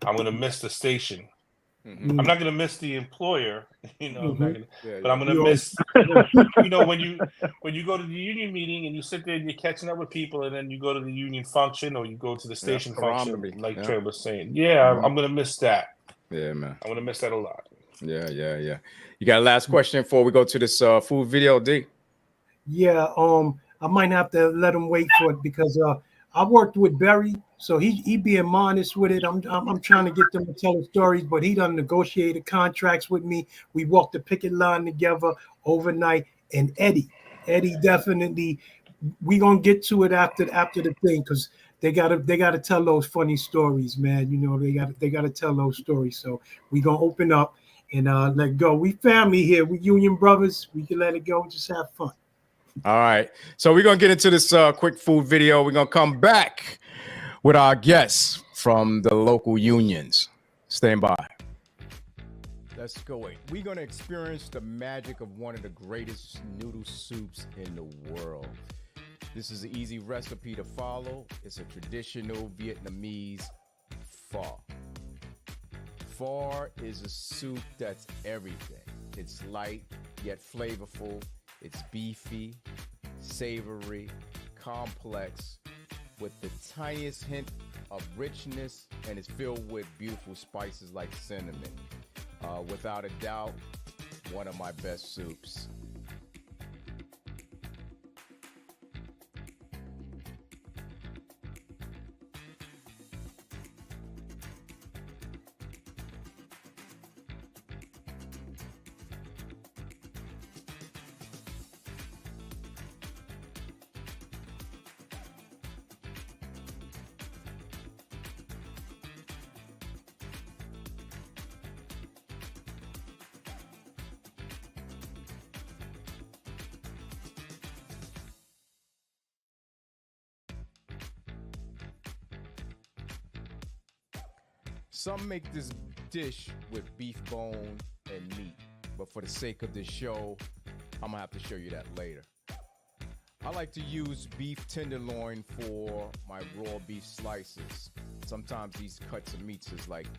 I'm going to miss the station. I'm not going to miss the employer, you know, but I'm going to miss, you know, when you go to the union meeting and you sit there and you're catching up with people, and then you go to the union function, or you go to the station function, like Trey was saying. I'm going to miss that. Yeah, man. I'm going to miss that a lot. Yeah. You got a last question before we go to this food video, D? Yeah, I might have to let him wait for it, because I worked with Barry, so he being honest with it. I'm trying to get them to tell the stories, but he done negotiated contracts with me. We walked the picket line together overnight. And Eddie definitely, we gonna get to it after the thing, because they gotta tell those funny stories, man. You know, they gotta tell those stories. So we gonna open up and let go. We family here. We union brothers. We can let it go. Just have fun. All right. So we're going to get into this quick food video. We're going to come back with our guests from the local unions. Stand by. Let's go. We're going to experience the magic of one of the greatest noodle soups in the world. This is an easy recipe to follow. It's a traditional Vietnamese pho. Pho is a soup that's everything. It's light yet flavorful. It's beefy, savory, complex, with the tiniest hint of richness, and it's filled with beautiful spices like cinnamon. Without a doubt, one of my best soups. Some make this dish with beef bone and meat, but for the sake of this show, I'm gonna have to show you that later. I like to use beef tenderloin for my raw beef slices. Sometimes these cuts of meats is like a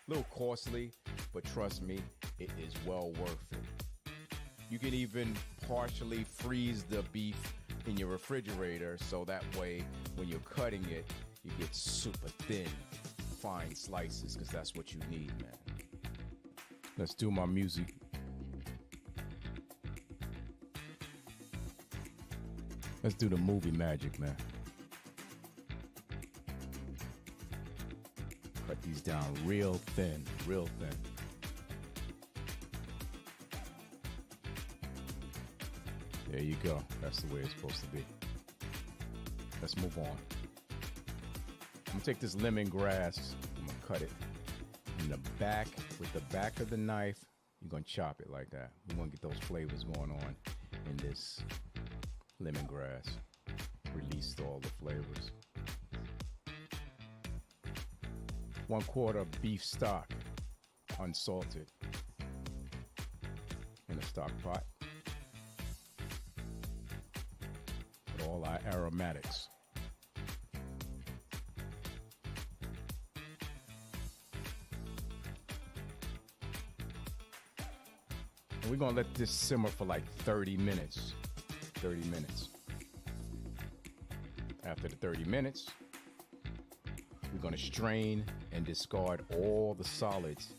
little costly, but trust me, it is well worth it. You can even partially freeze the beef in your refrigerator, so that way when you're cutting it, you get super thin, fine slices, because that's what you need, man. Let's do my music. Let's do the movie magic, man. Cut these down real thin, real thin. There you go. That's the way it's supposed to be. Let's move on. I'm gonna take this lemongrass, I'm gonna cut it in the back with the back of the knife. You're gonna chop it like that. We wanna get those flavors going on in this lemongrass. Release all the flavors. 1/4 beef stock, unsalted, in a stock pot. With all our aromatics. And we're gonna let this simmer for like 30 minutes. 30 minutes. After the 30 minutes, we're gonna strain and discard all the solids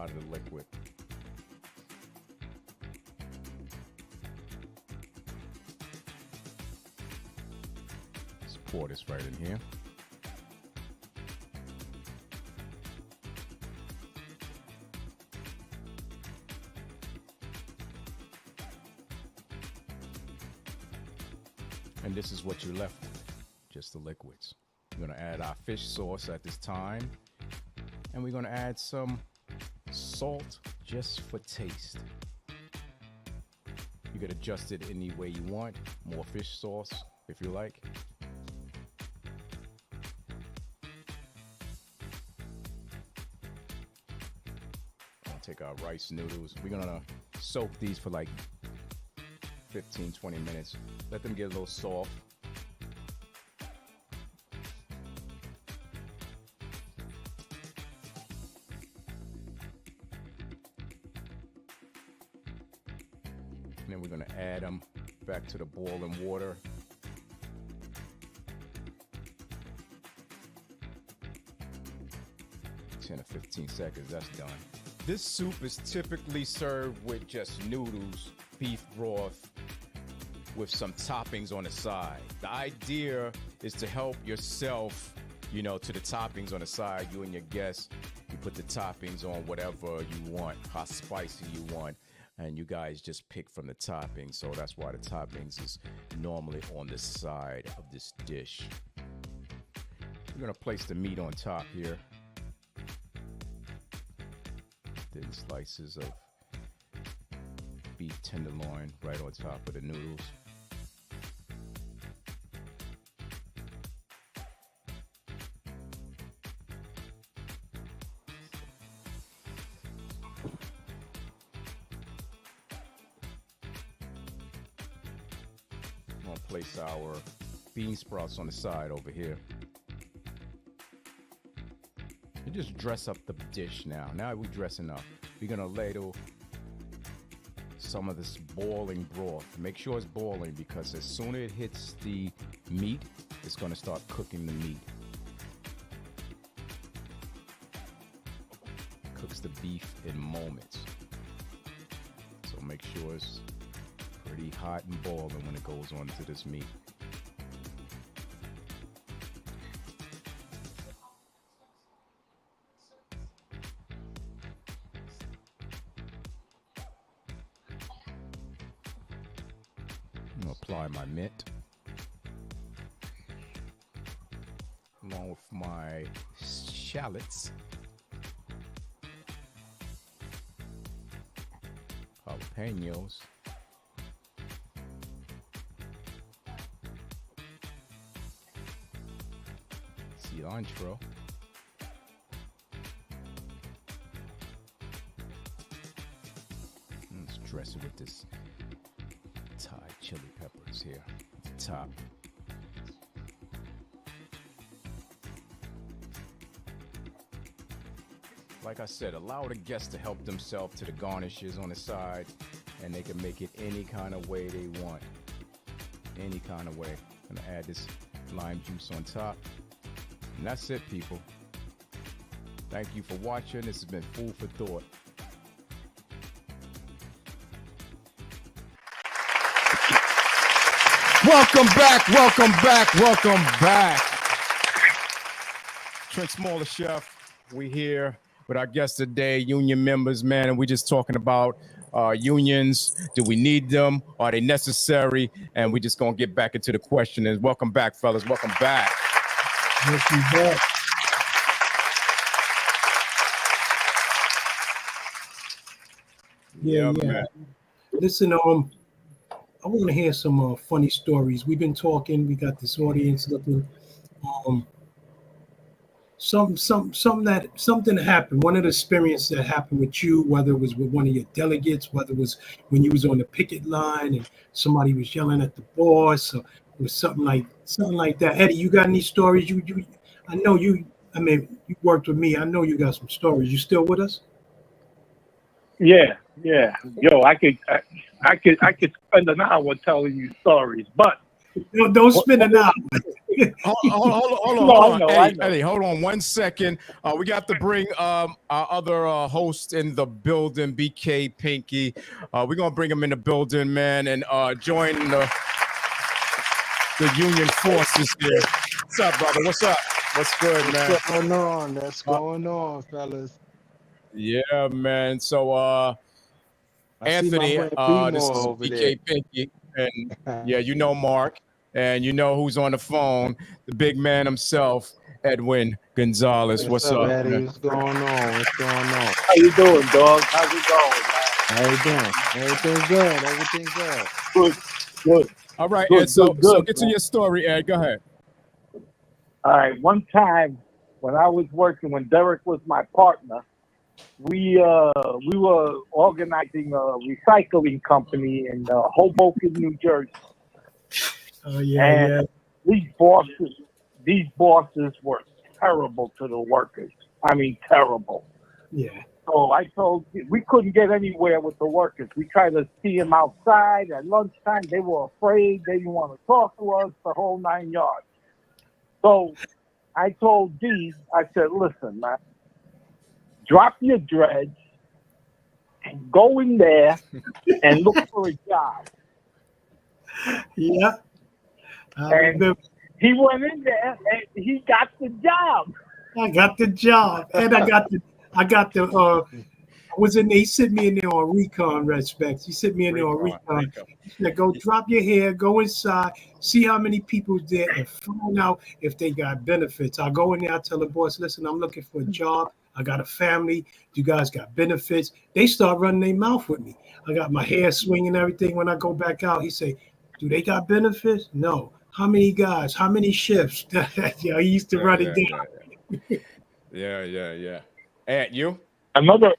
out of the liquid. Let's pour this right in here. And this is what you're left with, just the liquids. We're gonna add our fish sauce at this time. And we're gonna add some salt just for taste. You can adjust it any way you want. More fish sauce if you like. I'll take our rice noodles. We're gonna soak these for like 15-20 minutes. Let them get a little soft. And then we're going to add them back to the boiling water. (10 to 15 seconds), that's done. This soup is typically served with just noodles, beef broth, with some toppings on the side. The idea is to help yourself, you know, to the toppings on the side. You and your guests, you put the toppings on whatever you want, how spicy you want, and you guys just pick from the toppings. So that's why the toppings is normally on the side of this dish. We're gonna place the meat on top here. Thin slices of beef beef tenderloin right on top of the noodles. I'm gonna place our bean sprouts on the side over here. And just dress up the dish now. Now we're dressing up. We're gonna ladle some of this boiling broth. Make sure it's boiling because as soon as it hits the meat, it's gonna start cooking the meat. Cooks the beef in moments. So make sure it's pretty hot and boiling when it goes onto this meat. I'm gonna apply my mint along with my shallots, jalapenos, cilantro, let's dress it with this Thai chili peppers here at the top. Like I said, allow the guests to help themselves to the garnishes on the side, and they can make it any kind of way they want. Any kind of way. I'm gonna add this lime juice on top. And that's it, people. Thank you for watching. This has been Food for Thought. Welcome back, welcome back, welcome back. Trent Smaller Chef, we here with our guests today, union members, man, and we're just talking about unions. Do we need them? Are they necessary? And we're just gonna get back into the question. And welcome back, fellas, welcome back. Welcome back. Yeah. Man. Listen, I want to hear some funny stories. We've been talking. We got this audience looking. Something that happened. One of the experiences that happened with you, whether it was with one of your delegates, whether it was when you was on the picket line and somebody was yelling at the boss, or it was something like that. Eddie, you got any stories? I know you. I mean, you worked with me. I know you got some stories. You still with us? Yeah. Yo, I could spend an hour telling you stories, but no, don't spend an hour. Hold on. Eddie, hold on 1 second. We got to bring our other host in the building, BK Pinky. We're gonna bring him in the building, man, and join the union forces here. What's up, brother? What's up? What's good, man? What's going on? That's going on, fellas. Yeah, man. So Anthony, this is BK Pinky, and yeah, you know Mark, and you know who's on the phone, the big man himself, Edwin Gonzalez. What's up, Eddie? man? What's going on? What's going on? How you doing, dog? How's it going, man? How you doing? Everything good. Everything good. Good. All right, Good, Ed. So good, get to man. your story, Ed. Go ahead. All right. One time when I was working, when Derek was my partner, we were organizing a recycling company in Hoboken, New Jersey. Oh yeah. These bosses were terrible to the workers. I mean, terrible. Yeah. So I told you, we couldn't get anywhere with the workers. We tried to see them outside at lunchtime. They were afraid. They didn't want to talk to us, the whole 9 yards. So I told Dee, I said, listen, man, drop your dreads and go in there and look for a job. Yeah. And he went in there and he got the job. I got the job, and I got the. I was in there. He sent me in there on recon respects. He sent me in there on recon. He said, go drop your hair, go inside, see how many people's there, and find out if they got benefits. I go in there, I tell the boss, listen, I'm looking for a job. I got a family. You guys got benefits. They start running their mouth with me. I got my hair swinging and everything. When I go back out, he say, do they got benefits? No. How many guys? How many shifts? Yeah, he used to run it down. Yeah. And you? Another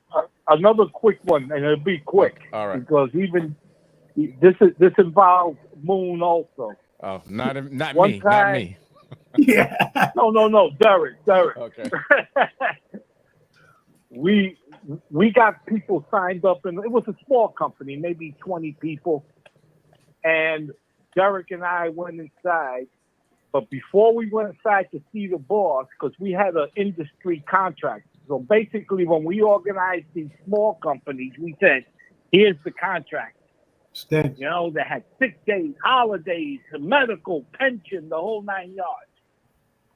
quick one, and it'll be quick. All right. Because this involves Moon also. Oh, not One me. time- Not me. Yeah. No, Derek. Okay. We got people signed up, and it was a small company, maybe 20 people. And Derek and I went inside, but before we went inside to see the boss, because we had an industry contract. So basically, when we organized these small companies, we said, here's the contract. You know, they had sick days, holidays, the medical, pension, the whole 9 yards.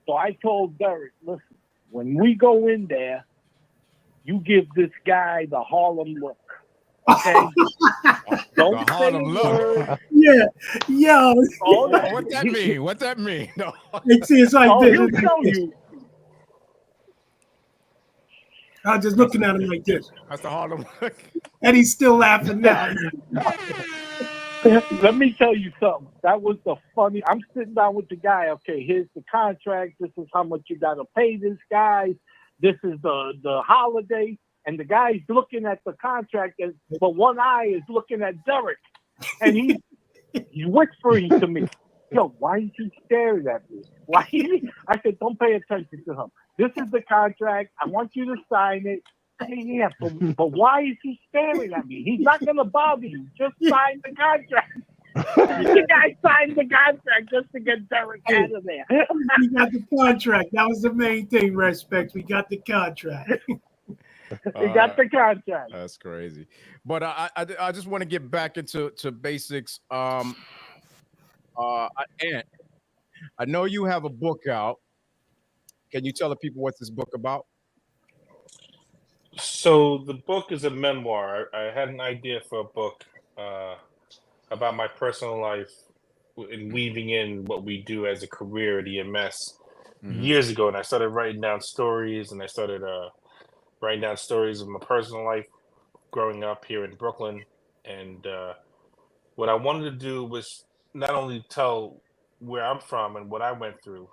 So I told Derek, listen, when we go in there, you give this guy the Harlem look. Okay? Don't The Harlem say look. word. Yeah. What that mean? What that mean? No. It's like Oh, this. he'll tell you. I was just looking at him like this. That's the Harlem look. And he's still laughing now. Let me tell you something. That was the funny. I'm sitting down with the guy. Okay, here's the contract. This is how much you got to pay this guy. This is the holiday. And the guy's looking at the contract, but one eye is looking at Derek. And he's whispering to me, yo, why is he staring at me? Why? I said, don't pay attention to him. This is the contract. I want you to sign it. Yeah, but why is he staring at me? He's not going to bother you. Just sign the contract. The guy signed the contract just to get Derek out of there. We got the contract. That was the main thing, Respect. We got the contract. He got the contract. That's crazy. But I just want to get back into basics. And I know you have a book out. Can you tell the people what's this book about? So the book is a memoir. I had an idea for a book about my personal life and weaving in what we do as a career at EMS years ago. And I started writing down stories, and I started writing down stories of my personal life growing up here in Brooklyn. And what I wanted to do was not only tell where I'm from and what I went through,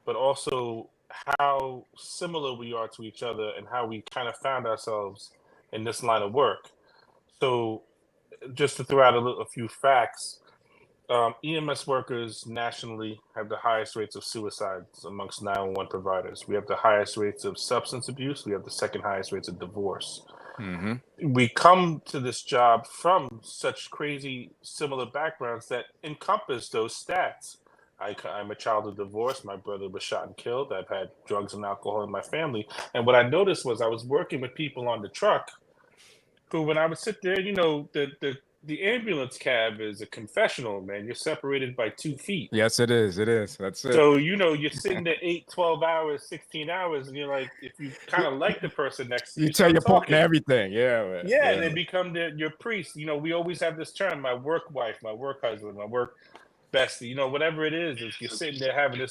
but also how similar we are to each other and how we kind of found ourselves in this line of work. So just to throw out a few facts, EMS workers nationally have the highest rates of suicides amongst 911 providers. We have the highest rates of substance abuse. We have the second highest rates of divorce. We come to this job from such crazy similar backgrounds that encompass those stats. I'm a child of divorce. My brother was shot and killed. I've had drugs and alcohol in my family. And what I noticed was I was working with people on the truck who, when I would sit there, you know, the ambulance cab is a confessional, man. You're separated by 2 feet. Yes, it is. It is. That's it. So, you know, you're sitting there 8, 12 hours, 16 hours, and you're like, if you kind of like the person next to you, You tell your start partner talking. everything. Yeah, man. Yeah, and they become your priest. You know, we always have this term, my work wife, my work husband, my work bestie, you know, whatever it is you're sitting there having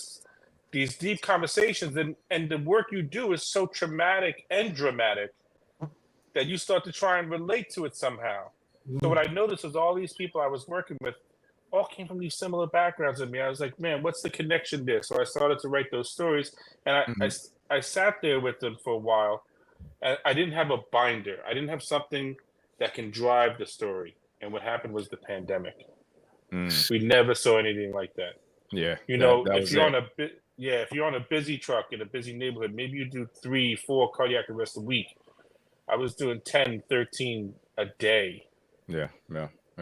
these deep conversations, and the work you do is so traumatic and dramatic that you start to try and relate to it somehow. So what I noticed is all these people I was working with all came from these similar backgrounds in me. I was like, man, what's the connection there? So I started to write those stories, and I sat there with them for a while. And I didn't have a binder. I didn't have something that can drive the story. And what happened was the pandemic. We never saw anything like that. Yeah. You know, that if was you're it. if you're on a busy truck in a busy neighborhood, maybe you do 3, 4 cardiac arrests a week. I was doing 10, 13 a day. Yeah.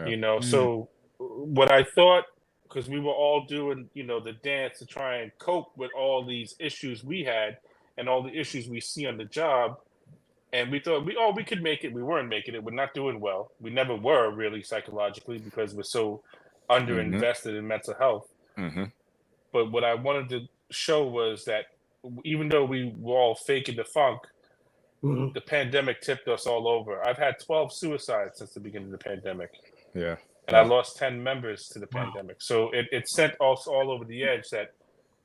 You know, so what I thought, because we were all doing, you know, the dance to try and cope with all these issues we had and all the issues we see on the job. And we thought we could make it. We weren't making it. We're not doing well. We never were really psychologically because we're so underinvested in mental health. But what I wanted to show was that even though we were all faking the funk, the pandemic tipped us all over. I've had 12 suicides since the beginning of the pandemic. Yeah. And I lost 10 members to the pandemic. So it sent us all over the edge that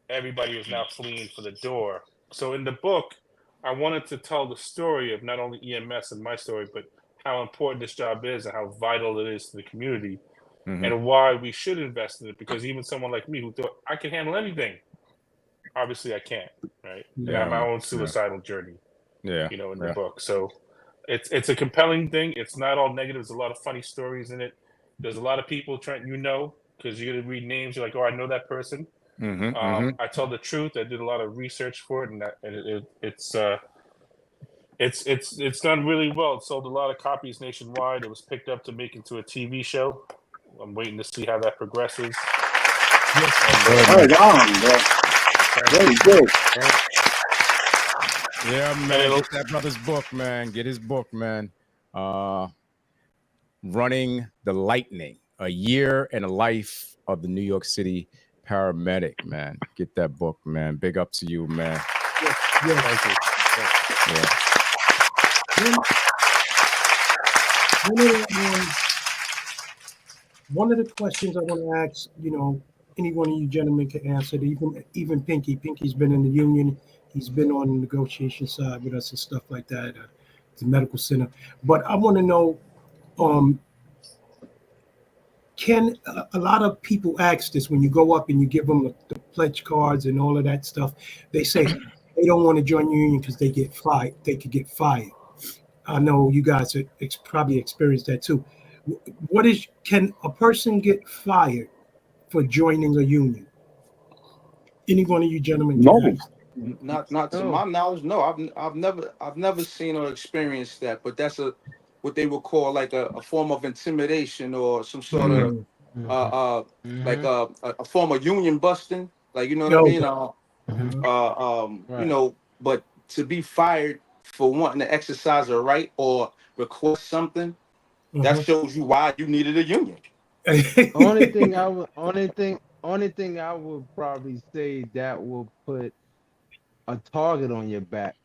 everybody is now fleeing for the door. So in the book, I wanted to tell the story of not only EMS and my story, but how important this job is and how vital it is to the community, and why we should invest in it. Because even someone like me who thought I can handle anything, obviously I can't. Right? I have my own suicidal journey. Yeah. You know, in the book. So it's a compelling thing. It's not all negative. There's a lot of funny stories in it. There's a lot of people, Trent, because you're gonna read names. You're like, oh, I know that person. I tell the truth. I did a lot of research for it, and it's done really well. It sold a lot of copies nationwide. It was picked up to make into a TV show. I'm waiting to see how that progresses. Right on, bro. Very good. Yeah, man. Get that brother's book, man. Get his book, man. Running the Lightning, a year and a life of the New York City paramedic, man. Get that book, man. Big up to you, man. Thank you. One of the questions I want to ask, any one of you gentlemen can answer. Even Pinky. Pinky's been in the union. He's been on the negotiation side with us and stuff like that, the medical center. But I want to know, can a lot of people ask this when you go up and you give them the pledge cards and all of that stuff? They say they don't want to join the union because they get fired. They could get fired. I know you guys have probably experienced that too. Can a person get fired for joining a union? Any one of you gentlemen? Not to my knowledge, no. I've never seen or experienced that, but that's what they would call like a form of intimidation or some sort of like a form of union busting, like, you know what I mean? But to be fired for wanting to exercise a right or request something, that shows you why you needed a union. Only thing I would probably say that will put a target on your back.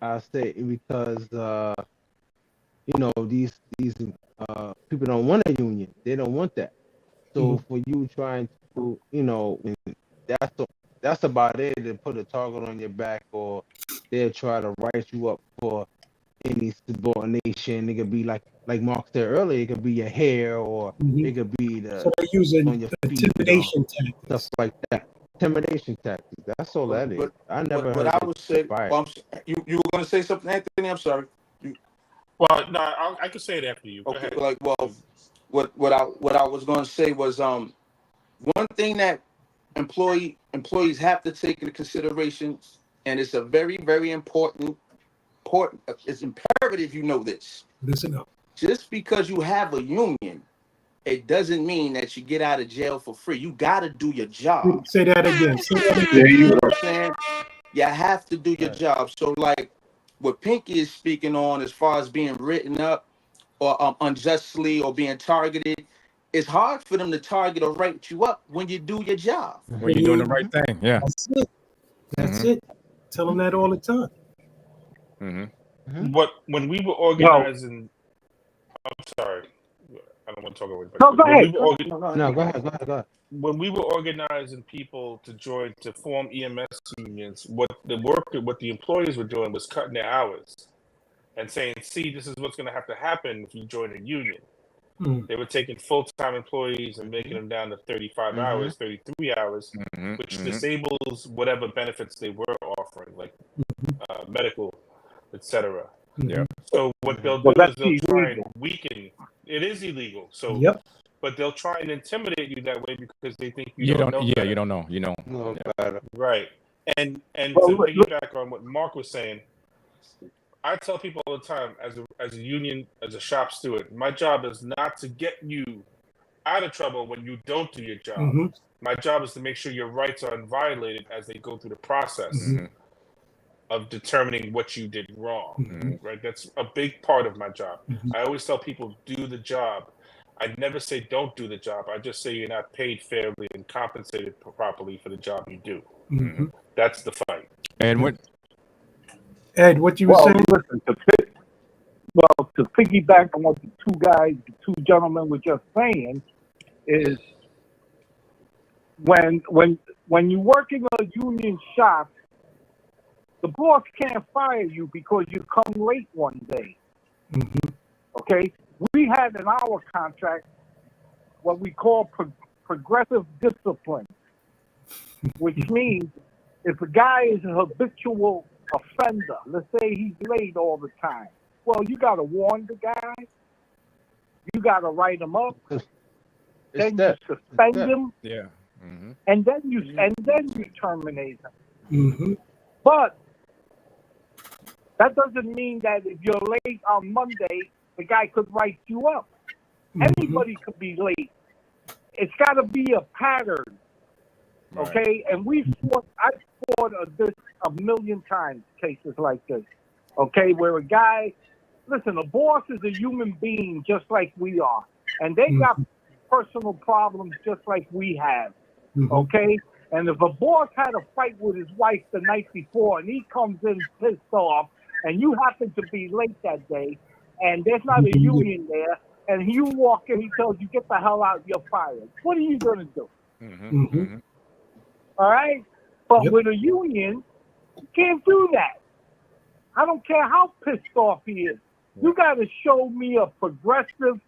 I say because these people don't want a union. They don't want that. So for you trying to, that's about it, to put a target on your back, or they'll try to write you up for any subordination. It could be like Mark said earlier, it could be your hair, or it could be so they're using intimidation tactics, stuff like that. Intimidation tactics. That's all that is. I never heard. But I would say, you were going to say something, Anthony? I'm sorry. Well, no, I could say it after you. Go ahead. What I was going to say was one thing that employees have to take into consideration, and it's a very, very important. It's imperative you know this. Listen up. Just because you have a union, it doesn't mean that you get out of jail for free. You got to do your job. Say that again. You know what I'm saying? You have to do your job. So, like what Pinky is speaking on, as far as being written up or unjustly or being targeted, it's hard for them to target or write you up when you do your job. When you're doing the right thing. Yeah. That's it. That's it. Tell them that all the time. When we were organizing, I'm sorry, I don't want to talk over it. No, go ahead. Go ahead. When we were organizing people to form EMS unions, what the employees were doing was cutting their hours and saying, "See, this is what's going to have to happen if you join a union." They were taking full-time employees and making them down to 35 hours, 33 hours, which disables whatever benefits they were offering, like medical, etc. Yeah. So what they'll do is they'll try and weaken. It is illegal. So, but they'll try and intimidate you that way because they think you don't know. Yeah, you don't know. You know. Right. And to piggyback on what Mark was saying, I tell people all the time, as a union, as a shop steward, my job is not to get you out of trouble when you don't do your job. My job is to make sure your rights are violated as they go through the process of determining what you did wrong. Right? That's a big part of my job. I always tell people, do the job. I never say don't do the job. I just say you're not paid fairly and compensated properly for the job you do. That's the fight. And what? Ed, what you were saying? Listen, to piggyback on what the two gentlemen were just saying, is when you're working a union shop, the boss can't fire you because you come late one day. Okay? We had in our contract what we call progressive discipline, which means if a guy is an habitual offender, let's say he's late all the time, well, you got to warn the guy. You got to write him up. Then you suspend him. Yeah. And then you terminate him. But that doesn't mean that if you're late on Monday, the guy could write you up. Anybody could be late. It's got to be a pattern, okay? And I've fought this a million times, cases like this, okay, where a guy, listen, a boss is a human being just like we are, and they got personal problems just like we have, okay? And if a boss had a fight with his wife the night before and he comes in pissed off and you happen to be late that day and there's not a union there and you walk in, he tells you, get the hell out, you're fired. What are you going to do? All right? But with a union, you can't do that. I don't care how pissed off he is. You got to show me a progressive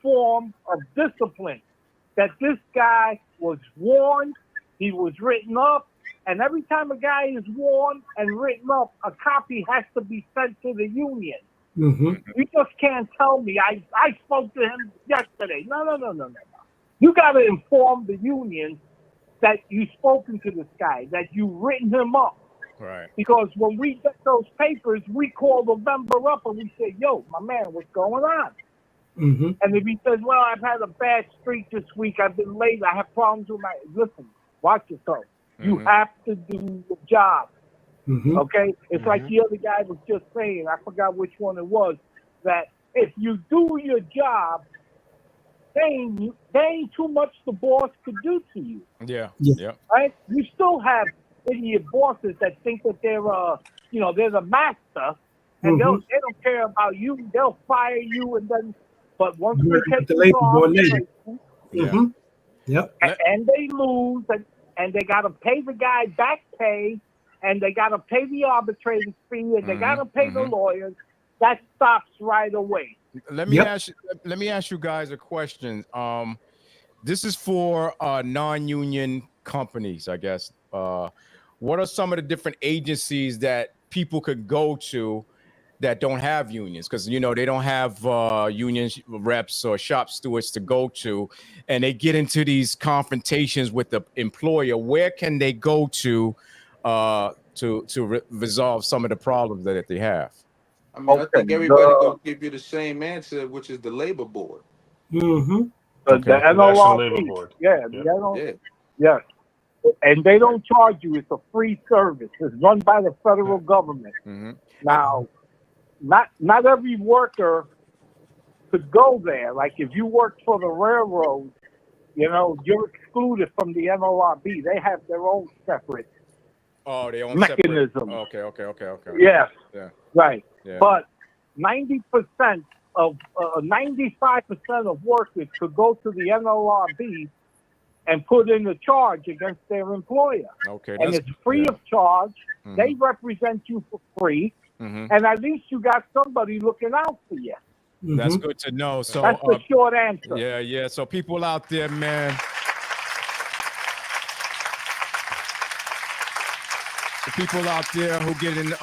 form of discipline that this guy was warned, he was written up, and every time a guy is warned and written up, a copy has to be sent to the union. You just can't tell me, I spoke to him yesterday. No. You got to inform the union that you've spoken to this guy, that you've written him up. Right. Because when we get those papers, we call the member up and we say, yo, my man, what's going on? And if he says, well, I've had a bad streak this week, I've been late, I have problems with my... Listen, watch yourself. You have to do the job. Okay? It's like the other guy was just saying, I forgot which one it was, that if you do your job, there ain't too much the boss could do to you. Yeah. Right? You still have idiot bosses that think that they're they're the master and they don't care about you. They'll fire you and then, but once they take you off, and they lose and they got to pay the guy back pay and they got to pay the arbitrating fee and they got to pay the lawyers. That stops right away. Let me ask you guys a question. This is for non-union companies, I guess. What are some of the different agencies that people could go to that don't have unions? Because, they don't have union reps or shop stewards to go to, and they get into these confrontations with the employer. Where can they go to resolve some of the problems that they have? I mean, I think everybody gonna give you the same answer, which is the labor board. The NLRB. Yes. And they don't charge you. It's a free service. It's run by the federal government. Now, not every worker could go there. Like if you work for the railroad, you're excluded from the NLRB. They have their own separate mechanism. Okay. Yes. Yeah. Right. Yeah. But 95% of workers could go to the NLRB and put in a charge against their employer. Okay. And it's free of charge. They represent you for free. And at least you got somebody looking out for you. That's good to know. So that's the short answer. Yeah. So people out there, man. The people out there who get in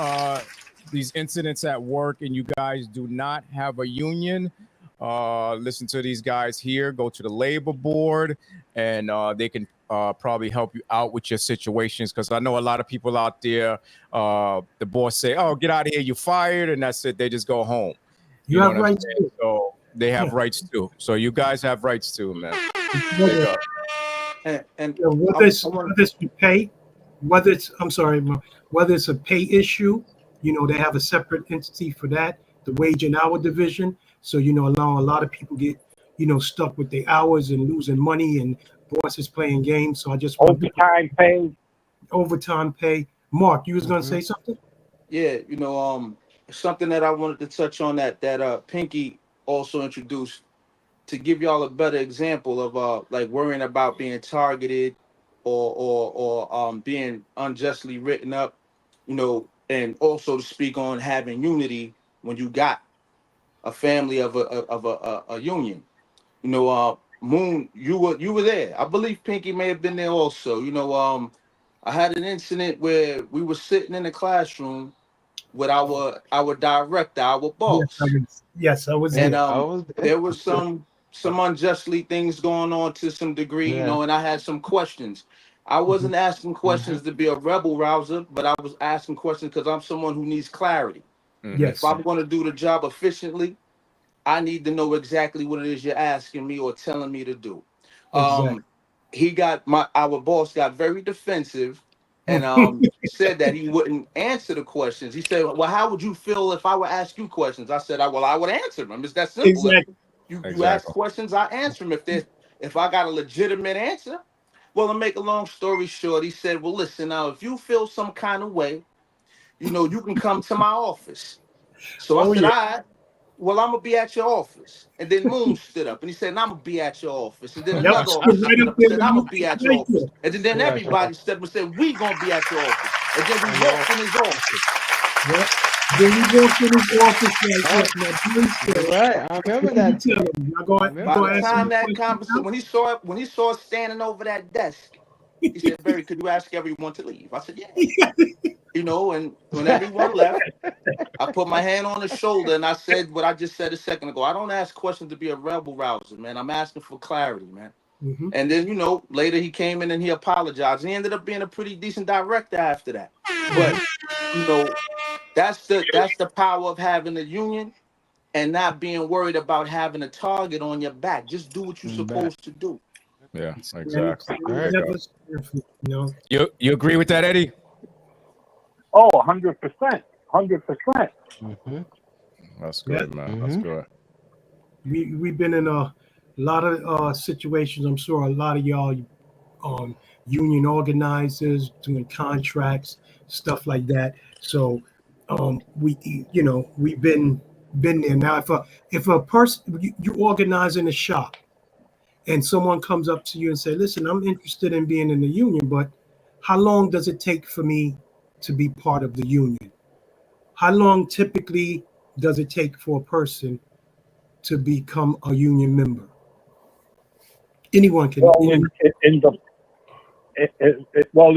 these incidents at work and you guys do not have a union, listen to these guys here. Go to the labor board and they can probably help you out with your situations. Because I know a lot of people out there, the boss say, oh, get out of here, you're fired. And that's it. They just go home. You have rights too. So they have rights too. So you guys have rights too, man. And whether it's a pay issue, they have a separate entity for that, the wage and hour division. So, allowing a lot of people get, stuck with their hours and losing money and bosses playing games. So I just want overtime pay. Mark, you was going to say something? Yeah, something that I wanted to touch on that Pinky also introduced to give y'all a better example of like worrying about being targeted or being unjustly written up. and also to speak on having unity when you got a family of a union. You know, Moon, you were there. I believe Pinky may have been there also. You know, I had an incident where we were sitting in the classroom with our director, our boss. Yes, I was And there. there was some unjustly things going on to some degree, you know, and I had some questions. I wasn't asking questions to be a rebel rouser, but I was asking questions because I'm someone who needs clarity. Yes. If I'm going to do the job efficiently, I need to know exactly what it is you're asking me or telling me to do. Exactly. Our boss got very defensive and said that he wouldn't answer the questions. He said, "Well, how would you feel if I would ask you questions?" I said, "Well, I would answer them. It's that simple. Exactly. If you ask questions, I answer them. If I got a legitimate answer." Well, to make a long story short, he said, "Well, listen, now if you feel some kind of way, you know, you can come to my office." So I said, "All right. Well, I'm gonna be at your office." And then Moon stood up and he said, "And I'm gonna be at your office." And then Yep. another officer Right stood up up and there said, with "I'm you. gonna be at Right your office." there. And then everybody stood up and said, "We gonna be at your office." And then we walked in his office. Yep. Then we walked in his office like that. Now, please tell. Right, I remember that. Tell him. Now go By the ask time him that a question conversation, when he saw us standing over that desk, he said, "Barry, could you ask everyone to leave?" I said, "Yeah." You know, and when everyone left, I put my hand on his shoulder and I said what I just said a second ago. I don't ask questions to be a rebel rouser, man. I'm asking for clarity, man. Mhm. And then, you know, later he came in and he apologized. He ended up being a pretty decent director after that. But, you know, that's the power of having a union and not being worried about having a target on your back. Just do what you're supposed to do. Yeah, And exactly. it's never careful, you know. You agree with that, Eddie? Oh, 100%. 100%. That's good, man. That's good. We've been in a lot of situations. I'm sure a lot of y'all union organizers doing contracts, stuff like that. So we've been there. Now if a person you organize in a shop and someone comes up to you and say, "Listen, I'm interested in being in the union, but how long does it take for me to be part of the union?" How long typically does it take for a person to become a union member? Anyone can. Well,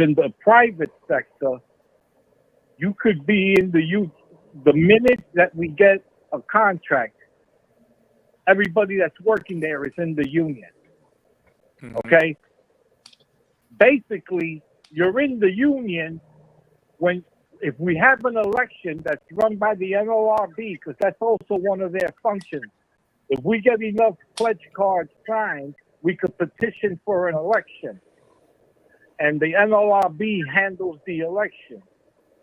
in the private sector, you could be in the minute that we get a contract, everybody that's working there is in the union. Okay? Basically, you're in the union if we have an election that's run by the NLRB, because that's also one of their functions. If we get enough pledge cards signed, we could petition for an election. And the NLRB handles the election.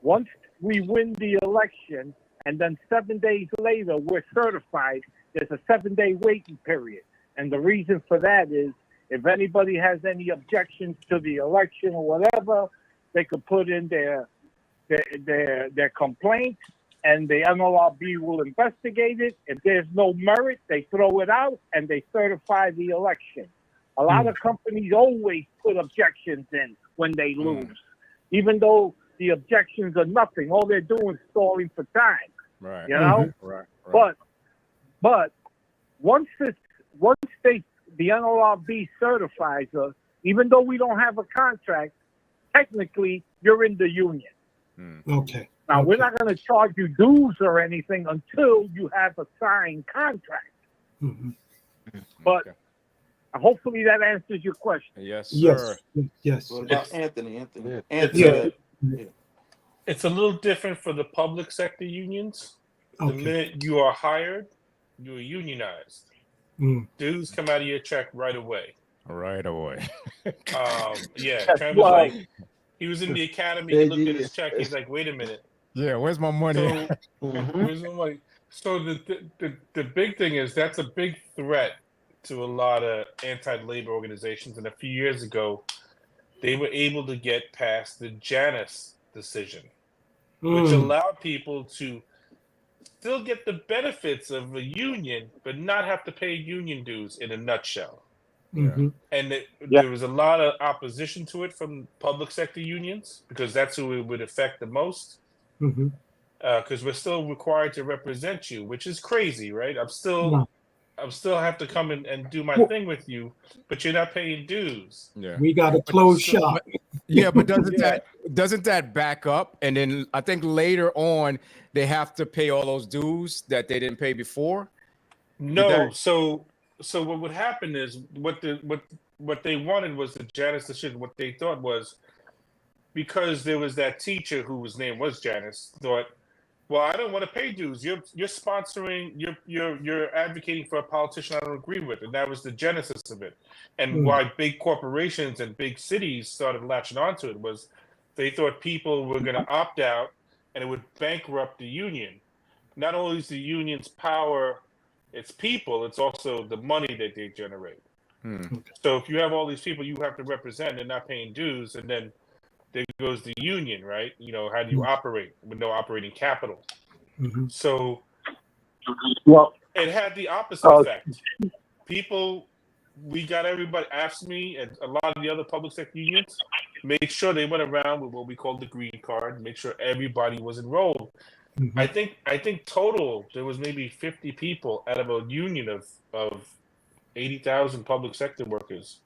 Once we win the election, and then 7 days later we're certified, there's a 7-day waiting period. And the reason for that is if anybody has any objections to the election or whatever, they could put in their complaint, and the NLRB will investigate it. If there's no merit, they throw it out and they certify the election. A lot of companies always put objections in when they lose, even though the objections are nothing. All they're doing is stalling for time. Right. You know? Right. But once the NLRB certifies us, even though we don't have a contract, technically you're in the union. Okay. Now, we're not going to charge you dues or anything until you have a signed contract. But hopefully that answers your question. Yes, sir. Yes. What about Anthony? It's a little different for the public sector unions. The minute you are hired, you are unionized. Dues come out of your check right away. Right away. Yeah, Trent was like, he was in the academy, he looked at his check, he's like, wait a minute. Yeah, where's my money? Where's my money? So the big thing is that's a big threat to a lot of anti-labor organizations. And a few years ago, they were able to get past the Janus decision, which allowed people to still get the benefits of a union, but not have to pay union dues in a nutshell. And there was a lot of opposition to it from public sector unions because that's who it would affect the most. Mm-hmm. Because we're still required to represent you, which is crazy, right? I'm still have to come and do my thing with you, but you're not paying dues. Yeah. We got to close shop. Yeah, but doesn't that back up? And then I think later on they have to pay all those dues that they didn't pay before. No, so what would happen is what they wanted was the Janice decision. What they thought was, because there was that teacher whose name was Janice, thought, well, I don't want to pay dues. You're sponsoring, you're advocating for a politician I don't agree with, and that was the genesis of it. And why big corporations and big cities started latching onto it was they thought people were going to opt out, and it would bankrupt the union. Not only is the union's power its people, it's also the money that they generate. So if you have all these people you have to represent and not paying dues, and then there goes the union, right? You know, how do you operate with no operating capital? So it had the opposite effect. We got everybody, AFSCME and a lot of the other public sector unions, made sure they went around with what we call the green card, make sure everybody was enrolled. I think total there was maybe 50 people out of a union of 80,000 public sector workers.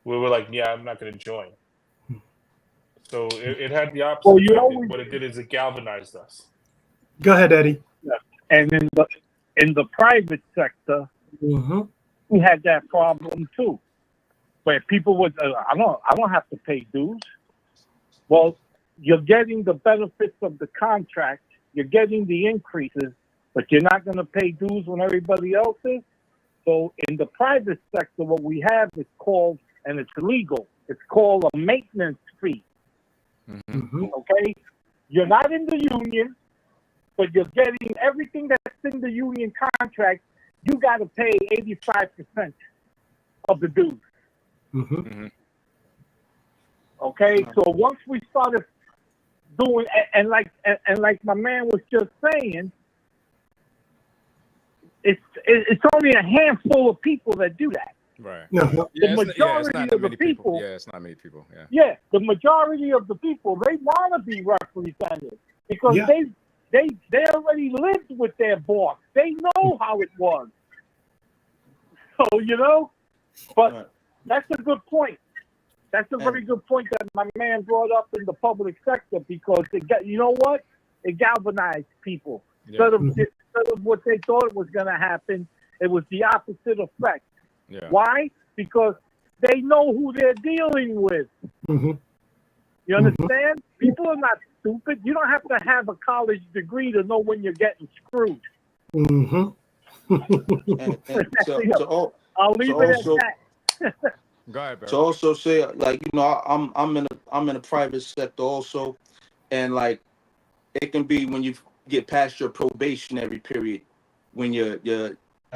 We were like, yeah, I'm not going to join. So it had the opposite. Well, effect. What it did is it galvanized us. Go ahead, Eddie. And in the private sector, we had that problem too, where people would, I don't have to pay dues. Well, you're getting the benefits of the contract, you're getting the increases, but you're not going to pay dues when everybody else is. So in the private sector, what we have is called, and it's illegal, it's called a maintenance fee. Okay? You're not in the union, but you're getting everything that's in the union contract. You got to pay 85% of the dues. Okay? So once we started doing, and like my man was just saying, it's only a handful of people that do that. Right. The majority of the people. Yeah, it's not many people. Yeah. Yeah, the majority of the people, they want to be represented because they already lived with their boss. They know how it was. So, you know, but that's a good point. That's a very good point that my man brought up in the public sector, because you know what? It galvanized people. Instead of what they thought was going to happen, it was the opposite effect. Yeah. Why? Because they know who they're dealing with. You understand? People are not stupid. You don't have to have a college degree to know when you're getting screwed. I'll leave it at that. Go ahead, Barry. To also say, like, you know, I'm in a private sector also, and like it can be when you get past your probationary period, when your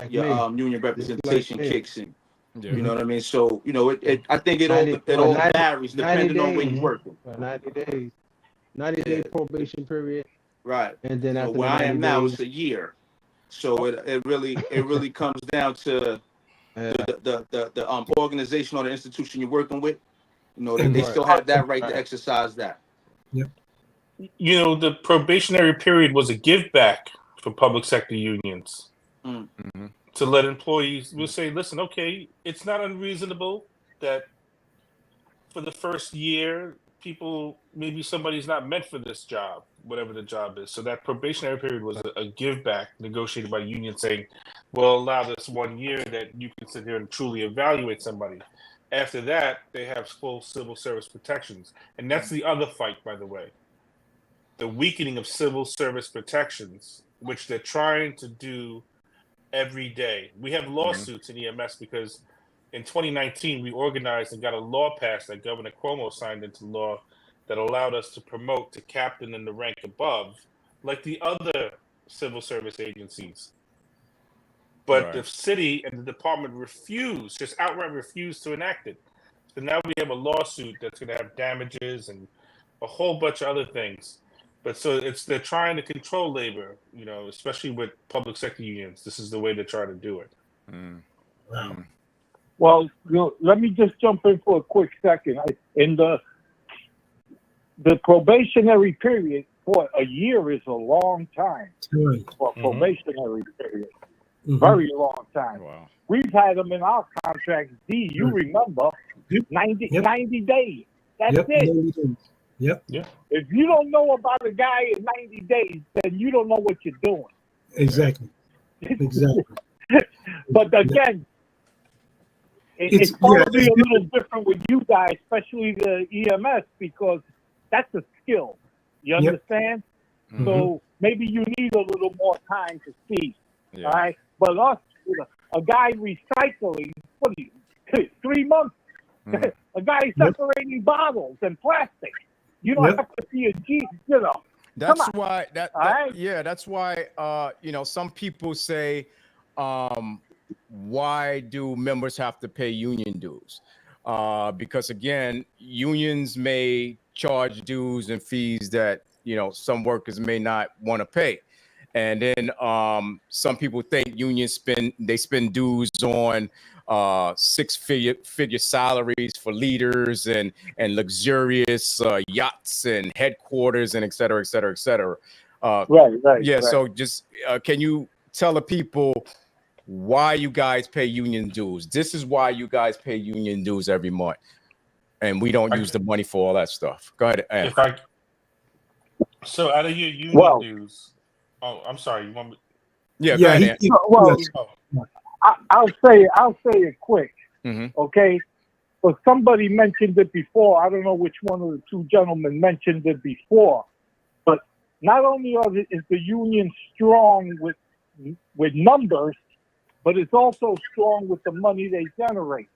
union representation kicks in. Yeah. You know what I mean? So, you know, I think it all varies depending on where you're working. 90 days. 90-day probation period. Right. And then after where I am now, it's a year. So it really comes down to the organization or the institution you're working with. You know, they still have that right to exercise that. You know, the probationary period was a give back for public sector unions to let employees will say, listen, okay, it's not unreasonable that for the first year, maybe somebody's not meant for this job, whatever the job is. So that probationary period was a give back negotiated by the union saying, we'll allow this 1 year that you can sit here and truly evaluate somebody. After that, they have full civil service protections. And that's the other fight, by the way. The weakening of civil service protections, which they're trying to do every day. We have lawsuits in EMS because in 2019, we organized and got a law passed that Governor Cuomo signed into law that allowed us to promote to captain in the rank above, like the other civil service agencies. But the city and the department just outright refused to enact it. So now we have a lawsuit that's going to have damages and a whole bunch of other things. But so they're trying to control labor, you know, especially with public sector unions. This is the way they're trying to do it. Well, let me just jump in for a quick second. In the probationary period, for a year is a long time Right. for a probationary period. Mhm. Very long time. Wow. We've had them in our contracts, D, you remember, 90 days. That's Yep. it. 90 days. Yep. Yeah. If you don't know about a guy in 90 days, then you don't know what you're doing. Exactly. Exactly. But again, it's probably a little different with you guys, especially the EMS, because that's a skill. You Yep. understand? So maybe you need a little more time to see. Yeah. All right. But us, a guy recycling, what do you, 3 months? A guy separating bottles and plastic. You don't have to see a G, you know. That's Come on. why right? that's why some people say why do members have to pay union dues? Because again, unions may charge dues and fees that some workers may not want to pay. And then some people think unions spend dues on six-figure salaries for leaders and luxurious yachts and headquarters and et cetera, et cetera, et cetera. Right. Yeah. So just can you tell the people why you guys pay union dues? This is why you guys pay union dues every month, and we don't use the money for all that stuff. Go ahead. So out of your union dues, I'm sorry. You want me? Yeah. Go ahead, I'll say it quick. Okay. But somebody mentioned it before. I don't know which one of the two gentlemen mentioned it before. But not only is the union strong with numbers, but it's also strong with the money they generate.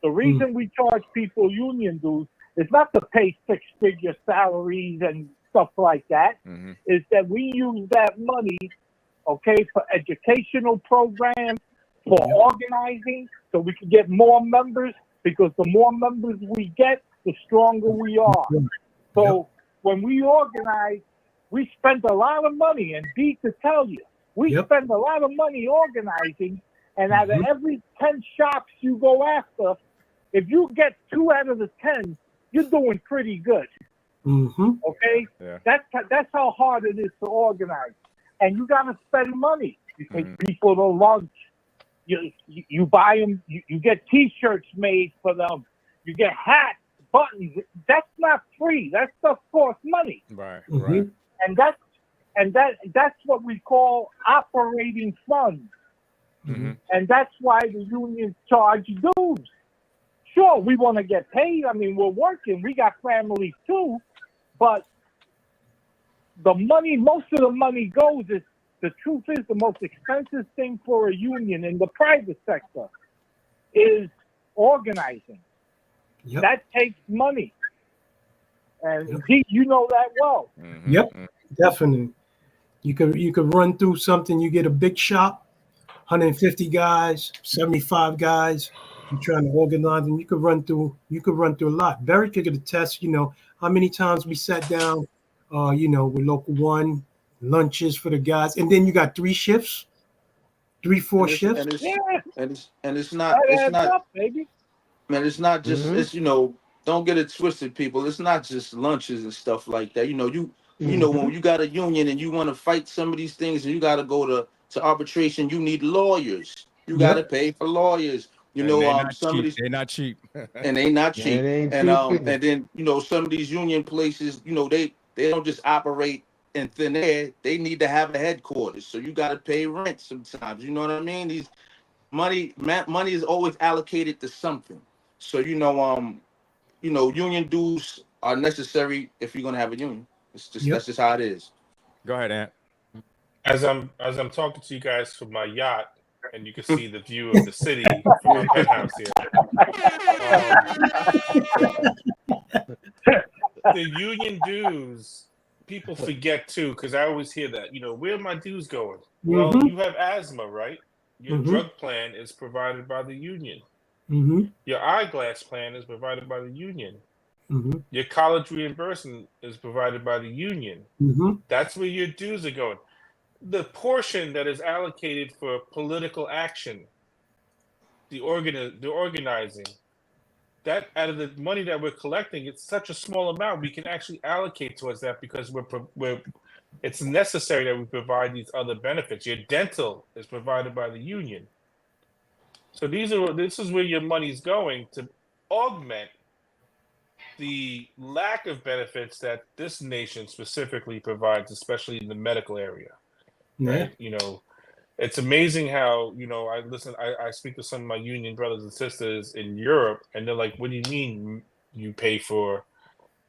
The reason we charge people union dues is not to pay six-figure salaries and stuff like that. Is that we use that money, okay, for educational programs, for organizing, so we can get more members, because the more members we get, the stronger we are. So when we organize, we spend a lot of money, and D to tell you, we spend a lot of money organizing, and out of every 10 shops you go after, if you get 2 out of the 10, you're doing pretty good. Okay? That's how hard it is to organize. And you got to spend money. You take people to lunch. You buy them. You get T-shirts made for them. You get hats, buttons. That's not free. That stuff costs money. Right. And that's what we call operating funds. And that's why the unions charge dues. Sure, we want to get paid. I mean, we're working. We got families too. But the money, most of the money goes is, the truth is, the most expensive thing for a union in the private sector is organizing. That takes money. And you know that well. Yep, definitely. You could run through something. You get a big shop, 150 guys, 75 guys. You're trying to organize them. You could run through a lot. Barry could attest. How many times we sat down, with Local One, lunches for the guys, and then you got 3 shifts, 4 shifts. And it's not, baby. Man, it's not just it's don't get it twisted, people. It's not just lunches and stuff like that. When you got a union and you want to fight some of these things and you got to go to arbitration, you need lawyers. You got to pay for lawyers. Some of these they're not cheap. and they not cheap. And then some of these union places, they don't just operate in thin air. They need to have a headquarters. So you got to pay rent sometimes. You know what I mean? These money is always allocated to something. So union dues are necessary if you're gonna have a union. That's just how it is. Go ahead, Ant. As I'm talking to you guys from my yacht, and you can see the view of the city from my penthouse here. The union dues, people forget too, because I always hear that. Where are my dues going? Well, you have asthma, right? Your drug plan is provided by the union. Your eyeglass plan is provided by the union. Your college reimbursement is provided by the union. That's where your dues are going. The portion that is allocated for political action, the organizing, that out of the money that we're collecting, it's such a small amount we can actually allocate towards that because it's necessary that we provide these other benefits. Your dental is provided by the union. So this is where your money's going to augment the lack of benefits that this nation specifically provides, especially in the medical area. Yeah. Right? You know, it's amazing how, you know, I speak to some of my union brothers and sisters in Europe, and they're like, what do you mean you pay for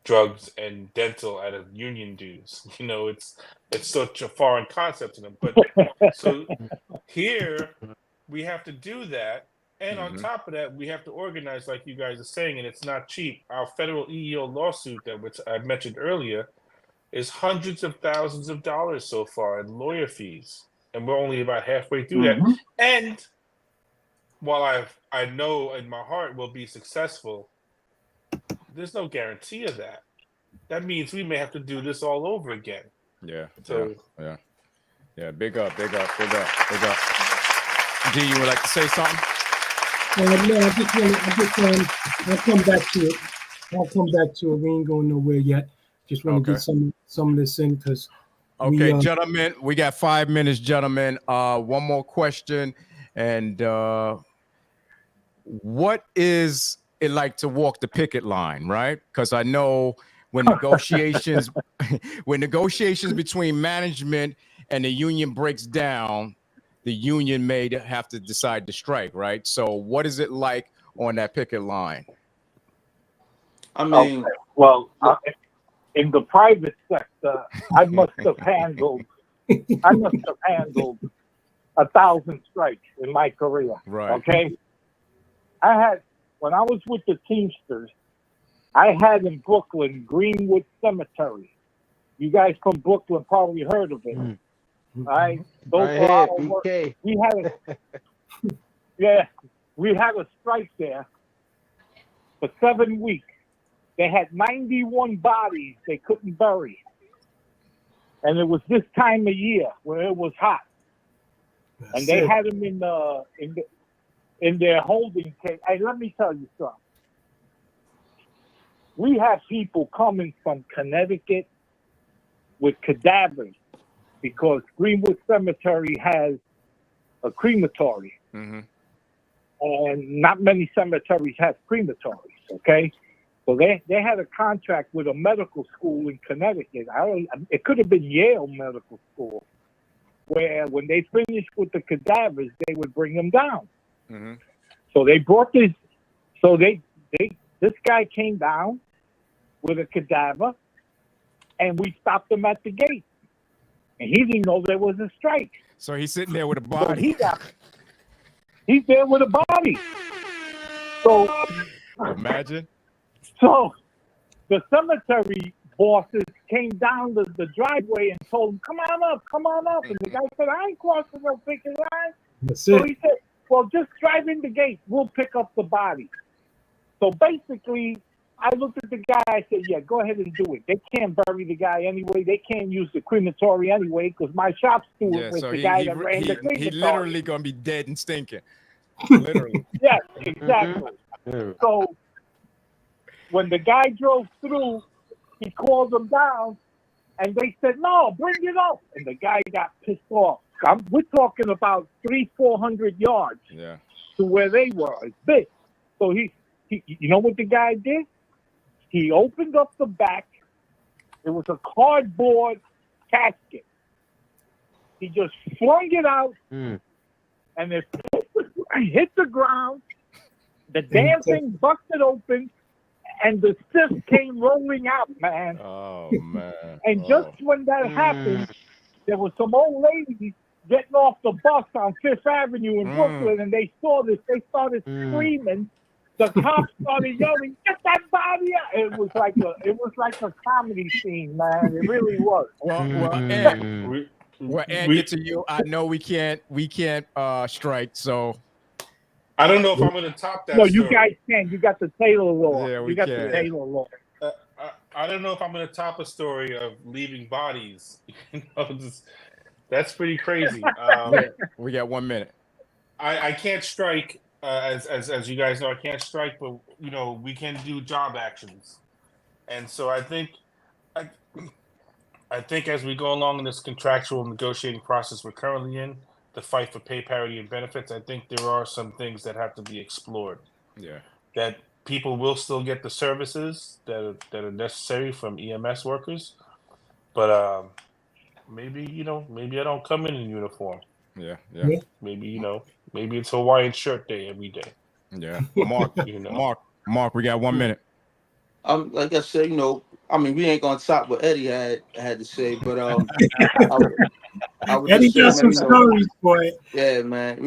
drugs and dental out of union dues? You know, it's such a foreign concept to them. But so here we have to do that. And on top of that, we have to organize, like you guys are saying, and it's not cheap. Our federal EEO lawsuit which I mentioned earlier is hundreds of thousands of dollars so far in lawyer fees. And we're only about halfway through that. And while I know in my heart we'll be successful, there's no guarantee of that. That means we may have to do this all over again. Yeah. So yeah. Big up. D, you would like to say something? No, I'll come back to it. We ain't going nowhere yet. Just want to get some of this in because. Okay, gentlemen, we got 5 minutes, gentlemen. One more question, and what is it like to walk the picket line, right? Because I know when negotiations between management and the union breaks down, the union may have to decide to strike, right? So what is it like on that picket line? I mean, in the private sector, I must have handled 1,000 strikes in my career. Right. Okay. When I was with the Teamsters, I had in Brooklyn Greenwood Cemetery. You guys from Brooklyn probably heard of it. All right. We had a strike there for 7 weeks. They had 91 bodies they couldn't bury. And it was this time of year where it was hot. And they had them in their holding cage. Hey, let me tell you something. We have people coming from Connecticut with cadavers because Greenwood Cemetery has a crematory. And not many cemeteries have crematories, okay? So they had a contract with a medical school in Connecticut. It could have been Yale Medical School, where when they finished with the cadavers, they would bring them down. So they brought this. So this guy came down with a cadaver, and we stopped him at the gate, and he didn't know there was a strike. So he's sitting there with a body. So he's there with a body. So imagine. So the cemetery bosses came down the driveway and told him, come on up. And the guy said, I ain't crossing no picket line. So he said, well, just drive in the gate. We'll pick up the body. So basically, I looked at the guy. I said, yeah, go ahead and do it. They can't bury the guy anyway. They can't use the crematory anyway because my shop's doing with the guy that ran the crematory. He literally going to be dead and stinking. Literally. Yes, exactly. So when the guy drove through, he called them down, and they said, no, bring it up. And the guy got pissed off. We're talking about 300-400 yards to where they were. It's big. So he, you know what the guy did? He opened up the back. It was a cardboard casket. He just flung it out, and it hit the ground. The damn thing busted open, and the cyst came rolling out, man. Oh, man. And just when that happened, there was some old ladies getting off the bus on Fifth Avenue in Brooklyn, and they saw this. They started screaming. The cops started yelling, "Get that body out!" It was like a comedy scene, man. It really was. Well, Ed, get to you. I know we can't strike, so. I don't know if I'm going to top that. No, you guys can. You got the Taylor law. Yeah, you got the Taylor law. I don't know if I'm going to top a story of leaving bodies. That's pretty crazy. We got 1 minute. I can't strike as you guys know, I can't strike, but we can do job actions, and so I think as we go along in this contractual negotiating process we're currently in, the fight for pay parity and benefits, I think there are some things that have to be explored. Yeah. That people will still get the services that are necessary from EMS workers, but maybe maybe I don't come in uniform. Yeah. Maybe maybe it's Hawaiian shirt day every day. Yeah. Mark, Mark, we got 1 minute. Like I said, I mean, we ain't gonna top what Eddie had to say, but I would Eddie got just say, some man, stories, boy. yeah, man,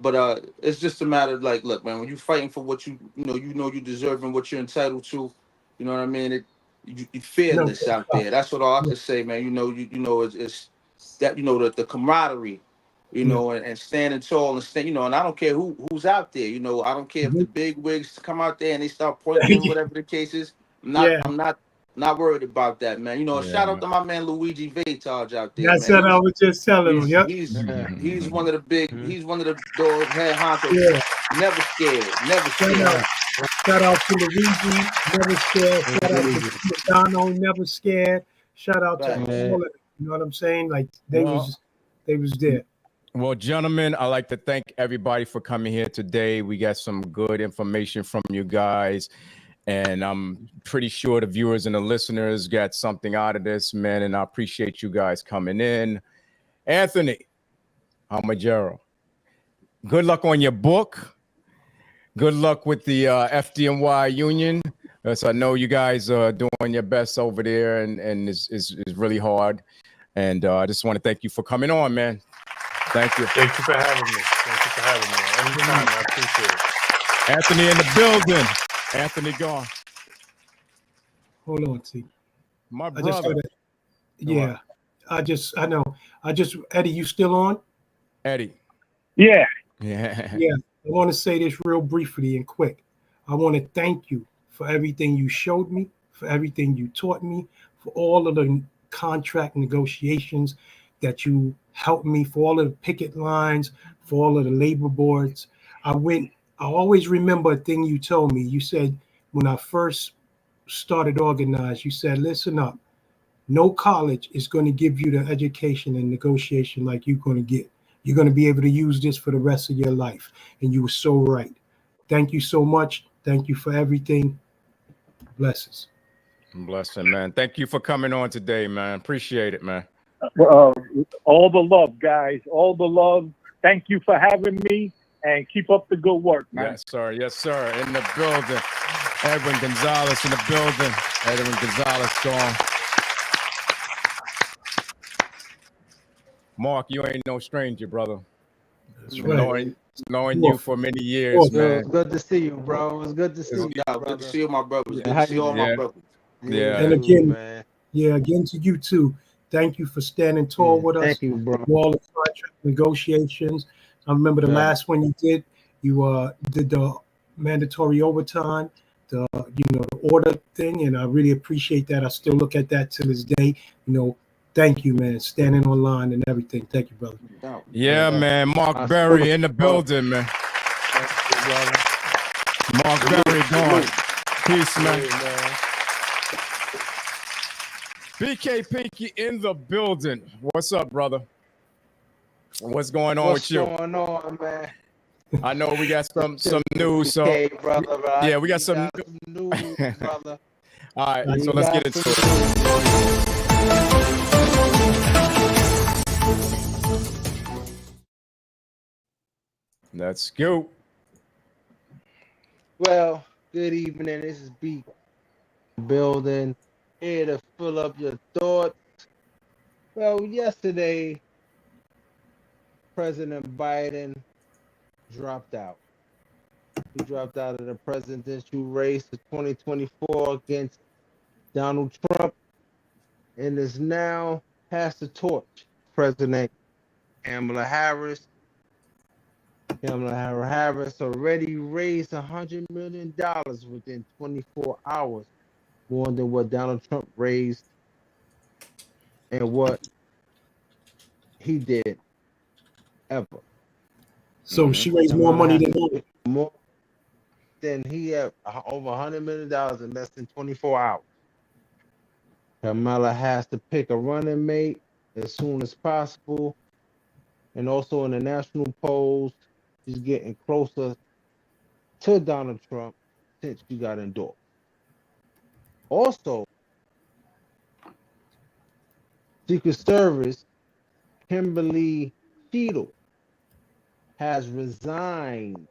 but it's just a matter of like, look, man, when you're fighting for what you you deserve and what you're entitled to, you know what I mean? You fearless out there. That's what all I can say, man. It's that the camaraderie, and standing tall and and I don't care who's out there. I don't care if the big wigs come out there and they start pointing, whatever the case is. I'm not worried about that, man. Shout out to my man Luigi Vaitage out there. That's man. what I was just telling him. Yep. He's one of the big. He's one of the dog head honchos. Yeah. Never scared. Never Shout scared. out. Shout out to Luigi, never scared. Shout out to Madonna, never scared. Shout out to all of them. You know what I'm saying? Like they was there. Well, gentlemen, I'd like to thank everybody for coming here today. We got some good information from you guys, and I'm pretty sure the viewers and the listeners got something out of this, man, and I appreciate you guys coming in. Anthony Almajero, good luck on your book. Good luck with the FDNY union. So I know you guys are doing your best over there, and it's really hard. And I just want to thank you for coming on, man. Thank you. Thank you for having me. Thank you for having me. Anytime, I appreciate it. Anthony in the building. Anthony gone. Hold on, T. My brother. I know. Eddie, you still on? Eddie. Yeah. Yeah. Yeah. I want to say this real briefly and quick. I want to thank you for everything you showed me, for everything you taught me, for all of the contract negotiations that you helped me, for all of the picket lines, for all of the labor boards. I always remember a thing you told me. You said when I first started organized, you said, listen up, no college is going to give you the education and negotiation like you're going to get. You're going to be able to use this for the rest of your life. And you were so right. Thank you so much. Thank you for everything. Blessings. Blessing, man. Thank you for coming on today, man. Appreciate it, man. All the love, guys. All the love. Thank you for having me, and keep up the good work, man. Yes, sir. Yes, sir. In the building. Edwin Gonzalez in the building. Edwin Gonzalez gone. Mark, you ain't no stranger, brother. That's right. Knowing you for many years, man. It's good to see you, bro. It's good to see you, Good to see all my brothers. Good How to see all my brothers. Yeah. And again, man. again to you too. Thank you for standing tall with us. Thank you, bro. Through all the contract negotiations. I remember the last one you did. You did the mandatory overtime, the order thing, and I really appreciate that. I still look at that to this day. Thank you, man. Standing online and everything. Thank you, brother. Yeah, man. Mark Berry in the building, man. Mark Berry gone. Peace, man. BK Pinky in the building. What's up, brother? What's going on with you? What's going on, man? I know we got some news. So BK, brother, right? we got some news, brother. All right, so let's get into it. Let's go. Well, good evening. This is B building, here to fill up your thoughts. Well, yesterday, President Biden dropped out. He dropped out of the presidential race of 2024 against Donald Trump, and is now passed the torch. President Kamala Harris. Kamala Harris already raised $100 million within 24 hours, more than what Donald Trump raised and what he did ever. So she raised more money than him. More than he had over $100 million in less than 24 hours. Kamala has to pick a running mate as soon as possible. And also in the national polls, she's getting closer to Donald Trump since she got endorsed. Also, Secret Service Kimberly Cheadle has resigned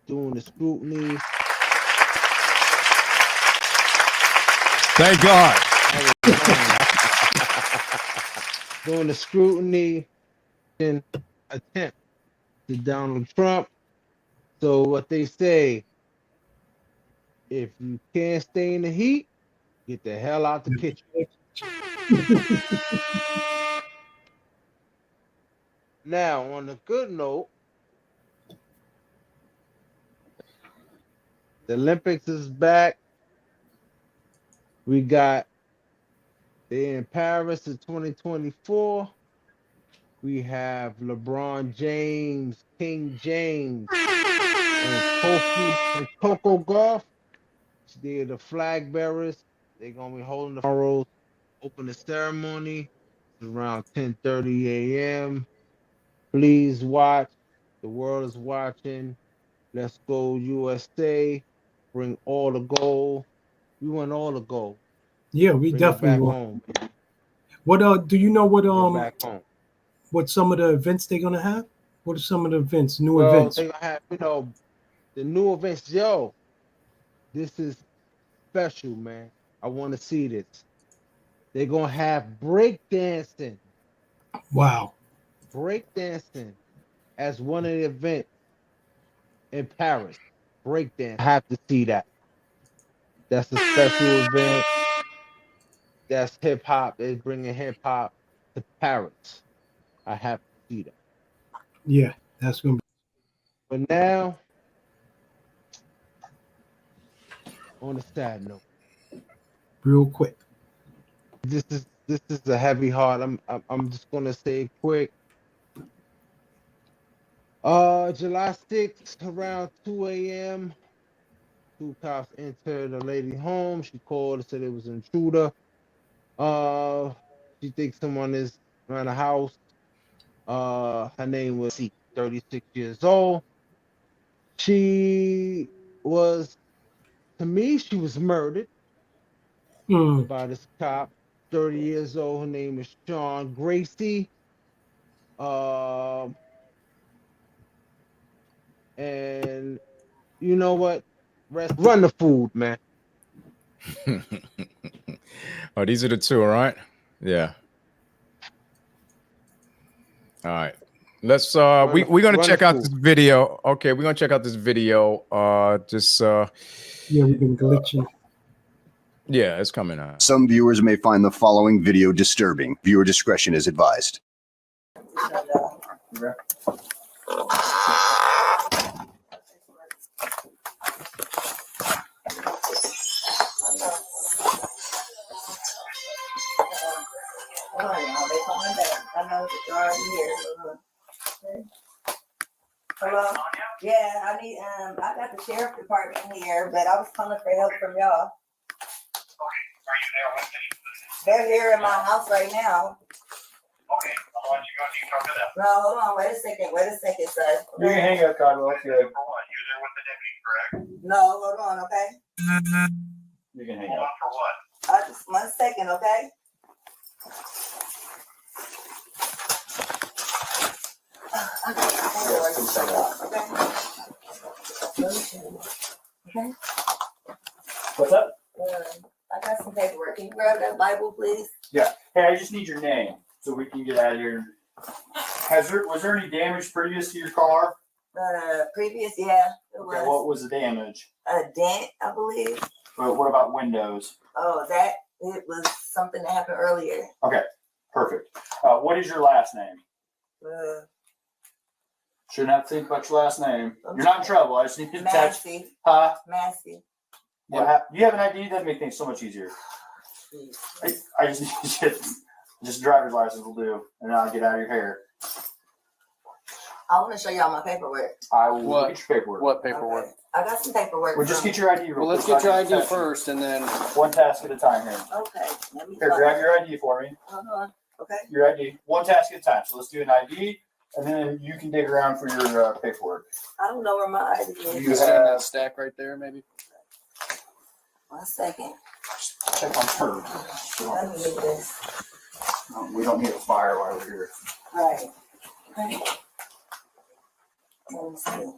during the scrutiny. Thank God. During the scrutiny and attempt to Donald Trump. So what they say, if you can't stay in the heat, get the hell out the kitchen. Now, on a good note, the Olympics is back. We got in Paris in 2024. We have LeBron James, King James, and Coco Gauff. They're the flag bearers. They're gonna be holding the tomorrow. Open the ceremony. It's around 10:30 a.m. Please watch. The world is watching. Let's go USA. Bring all the gold. We want all the gold. Yeah, we Bring definitely it back want. home. What do you know what Back home. what some of the events they're gonna have? What are some of the events, new Well, events? they're gonna have, the new events. Yo, this is special, man. I want to see this. They're gonna have break dancing. Wow. Break dancing as one of the events in Paris. Break dance. I have to see that. That's a special event. That's hip hop. They're bringing hip hop to Paris. I have to see that. Yeah, that's gonna be But now, on a sad note, real quick. this is a heavy heart. I'm just gonna say quick. July 6th, around 2 a.m., 2 cops entered a lady home. She called and said it was an intruder. She thinks someone is around the house. Her name was 36 years old. She was, to me, she was murdered by this cop, 30 years old. Her name is Sean Gracie. And you know what? Run the food, man. Oh, these are the two, all right? Yeah. All right. Let's we're gonna check out this video. Okay, we're gonna check out this video. Yeah, we've been glitching. Yeah, it's coming out. Some viewers may find the following video disturbing. Viewer discretion is advised. Hello? Yeah, I need I got the sheriff department here, but I was calling for help from y'all. They're here in my house right now. Okay, I'll let you go. You can talk to them. No, hold on, wait a second, sir. You can hang up, Conwell. You're there with the deputy, correct? No, hold on, okay? You can hang up. For what? Just 1 second, okay? Okay. What's up? I got some paperwork. Can you grab that Bible, please? Yeah. Hey, I just need your name so we can get out of here. Was there any damage previous to your car? Previous, yeah, it was. Okay, what was the damage? A dent, I believe. Well, what about windows? Oh, it was something that happened earlier. Okay, perfect. What is your last name? Shouldn't have to think about your last name. You're not in trouble. I just need to attach. Huh? Massey. Yeah. You have an ID? That'd make things so much easier. I just need just driver's license will do, and then I'll get out of your hair. I want to show y'all my paperwork. I will look at your paperwork. What paperwork? I got some paperwork. Well, just from- get your ID. Well, let's get your ID first, and then One task at a time here. Okay. Let me Here, grab your ID for me. Okay. Your ID. One task at a time. So let's do an ID, and then you can dig around for your paperwork. I don't know where my ID is. you see in that stack right there, maybe. 1 second. Check on her. Let me do this. We don't need a fire while we're here. Right. Okay. Let me see.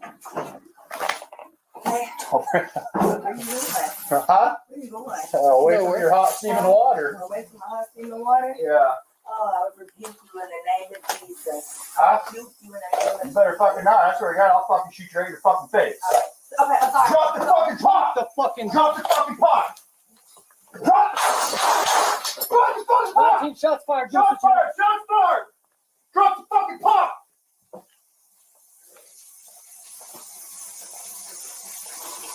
Okay. Where you going? Huh? Where you going? Away from your hot steaming water. Away from my hot steaming water? Yeah. Oh, I would rebuke you in the name of Jesus. Huh? Rebuke you in the name of You better fucking not. I swear to God, I'll fucking shoot you right in your fucking face. Okay, I'm sorry. Drop the fucking pot! Drop the fucking pot! Drop the fucking pot! 19 shots fired. Shots fired! Shots fired! Drop the fucking pot!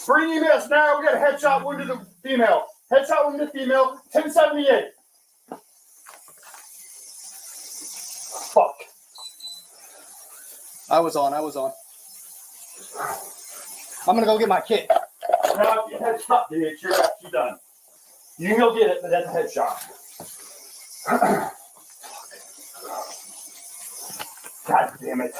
Bring emails now. We got a headshot wound to the female. Headshot wound to the female. 1078. Fuck. I was on. I'm gonna go get my kit. No, your headshot, bitch. You're actually done. You can go get it, but that's a headshot. God damn it.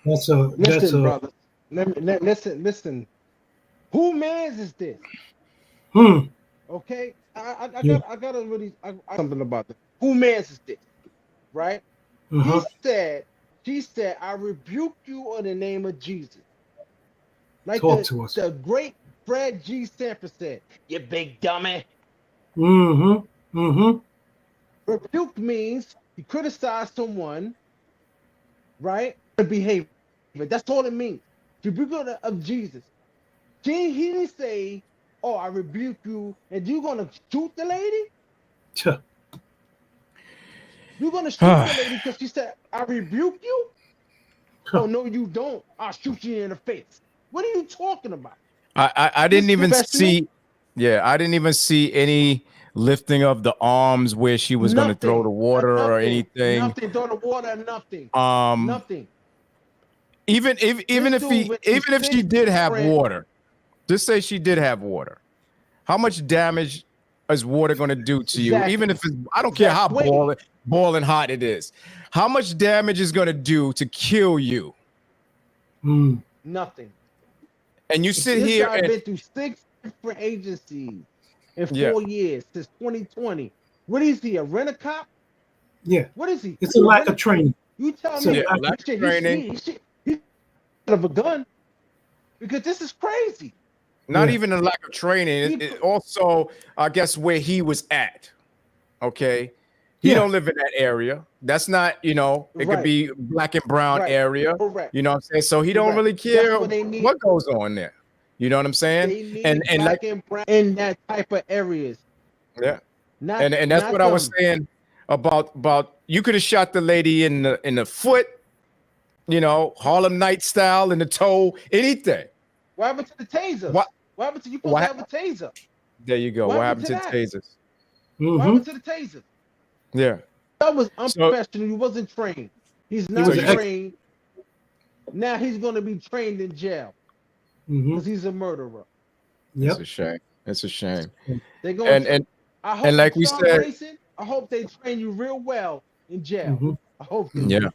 Listen, brother. Listen. Who mans is this? Okay, I gotta really something about this. Who mans is this? Right? She said, I rebuke you in the name of Jesus. Like Talk to us. The great Fred G. Sanford said, you big dummy. Rebuke means you criticize someone, right? Behavior. That's all it means. Rebuke of Jesus. He didn't say, oh, I rebuke you, and you're gonna shoot the lady? You're gonna shoot the lady because she said, I rebuke you? Oh, no, you don't. I'll shoot you in the face. What are you talking about? I didn't even see. Yeah, I didn't even see any lifting of the arms where she was going to throw the water or anything. Nothing. Throw the water. Nothing. Nothing. Even if she did have water, just say she did have water. How much damage is water going to do to you? Even if it's, I don't care how boiling hot it is. How much damage is going to do to kill you? Nothing. And you sit here I've and been through 6 different agencies in 4 years since 2020. What is he? A rent-a-cop? Yeah. What is he? It's a lack of training. You tell So, me. yeah, lack of training. He's of a gun because this is crazy. Not even a lack of training. It also, I guess, where he was at. Okay. He don't live in that area. That's not, it could be black and brown area. Correct. You know what I'm saying? So he don't really care what goes on there. You know what I'm saying? They need And black like and brown in that type of areas. Yeah. And that's what I was saying about you could have shot the lady in the foot, Harlem Night style, in the toe, anything. What happened to the taser? What happened to you? Supposed to have a taser. There you go. What happened to the tasers? What happened to the taser? Yeah. That was unprofessional. He wasn't trained. He's not trained. Now he's going to be trained in jail because he's a murderer. It's a shame. It's a shame. They're going and like we said, racing, I hope they train you real well in jail. I hope. Yeah.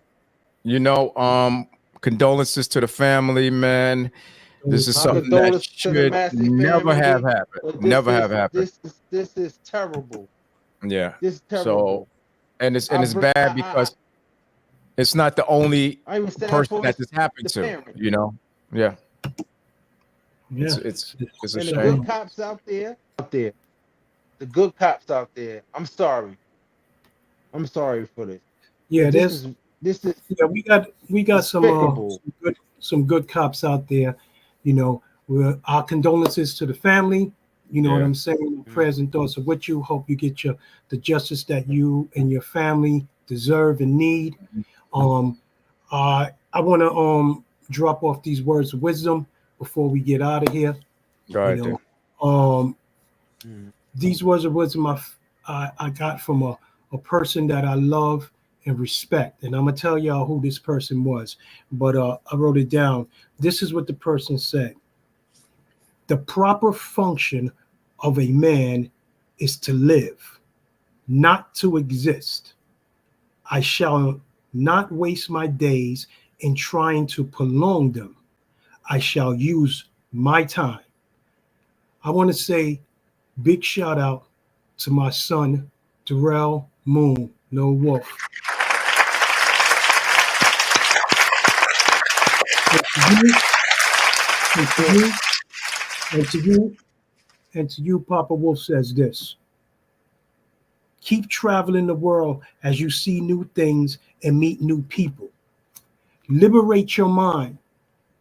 Condolences to the family, man. This is something that should never have happened. Never have happened. This is terrible. Yeah. This is terrible. So, and it's bad because it's not the only person that this happened to. Yeah. It's a and shame. the good cops out there, the good cops out there. I'm sorry for this. Yeah, this is yeah. We got some good cops out there. Our condolences to the family. You know what I'm saying? Prayers and thoughts are with you. Hope you get the justice that you and your family deserve and need. I want to drop off these words of wisdom before we get out of here. Go ahead. These words I got from a person that I love and respect. And I'm going to tell y'all who this person was. But I wrote it down. This is what the person said. The proper function of a man is to live, not to exist. I shall not waste my days in trying to prolong them. I shall use my time. I want to say big shout out to my son, Darrell Moon, Lil Wolf. And to you, Papa Wolf says this. Keep traveling the world as you see new things and meet new people. Liberate your mind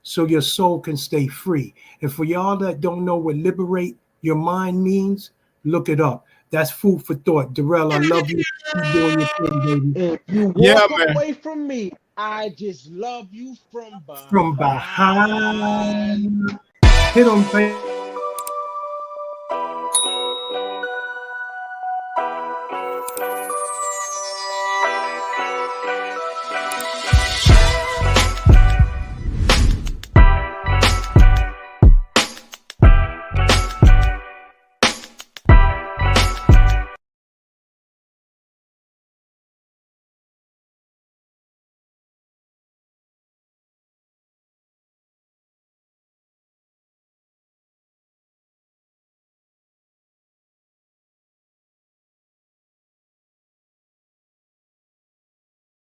so your soul can stay free. And for y'all that don't know what liberate your mind means, look it up. That's food for thought. Darrell, I love you. Keep doing your thing, baby. If you walk away from me, I just love you from behind. From behind. Hit on, baby.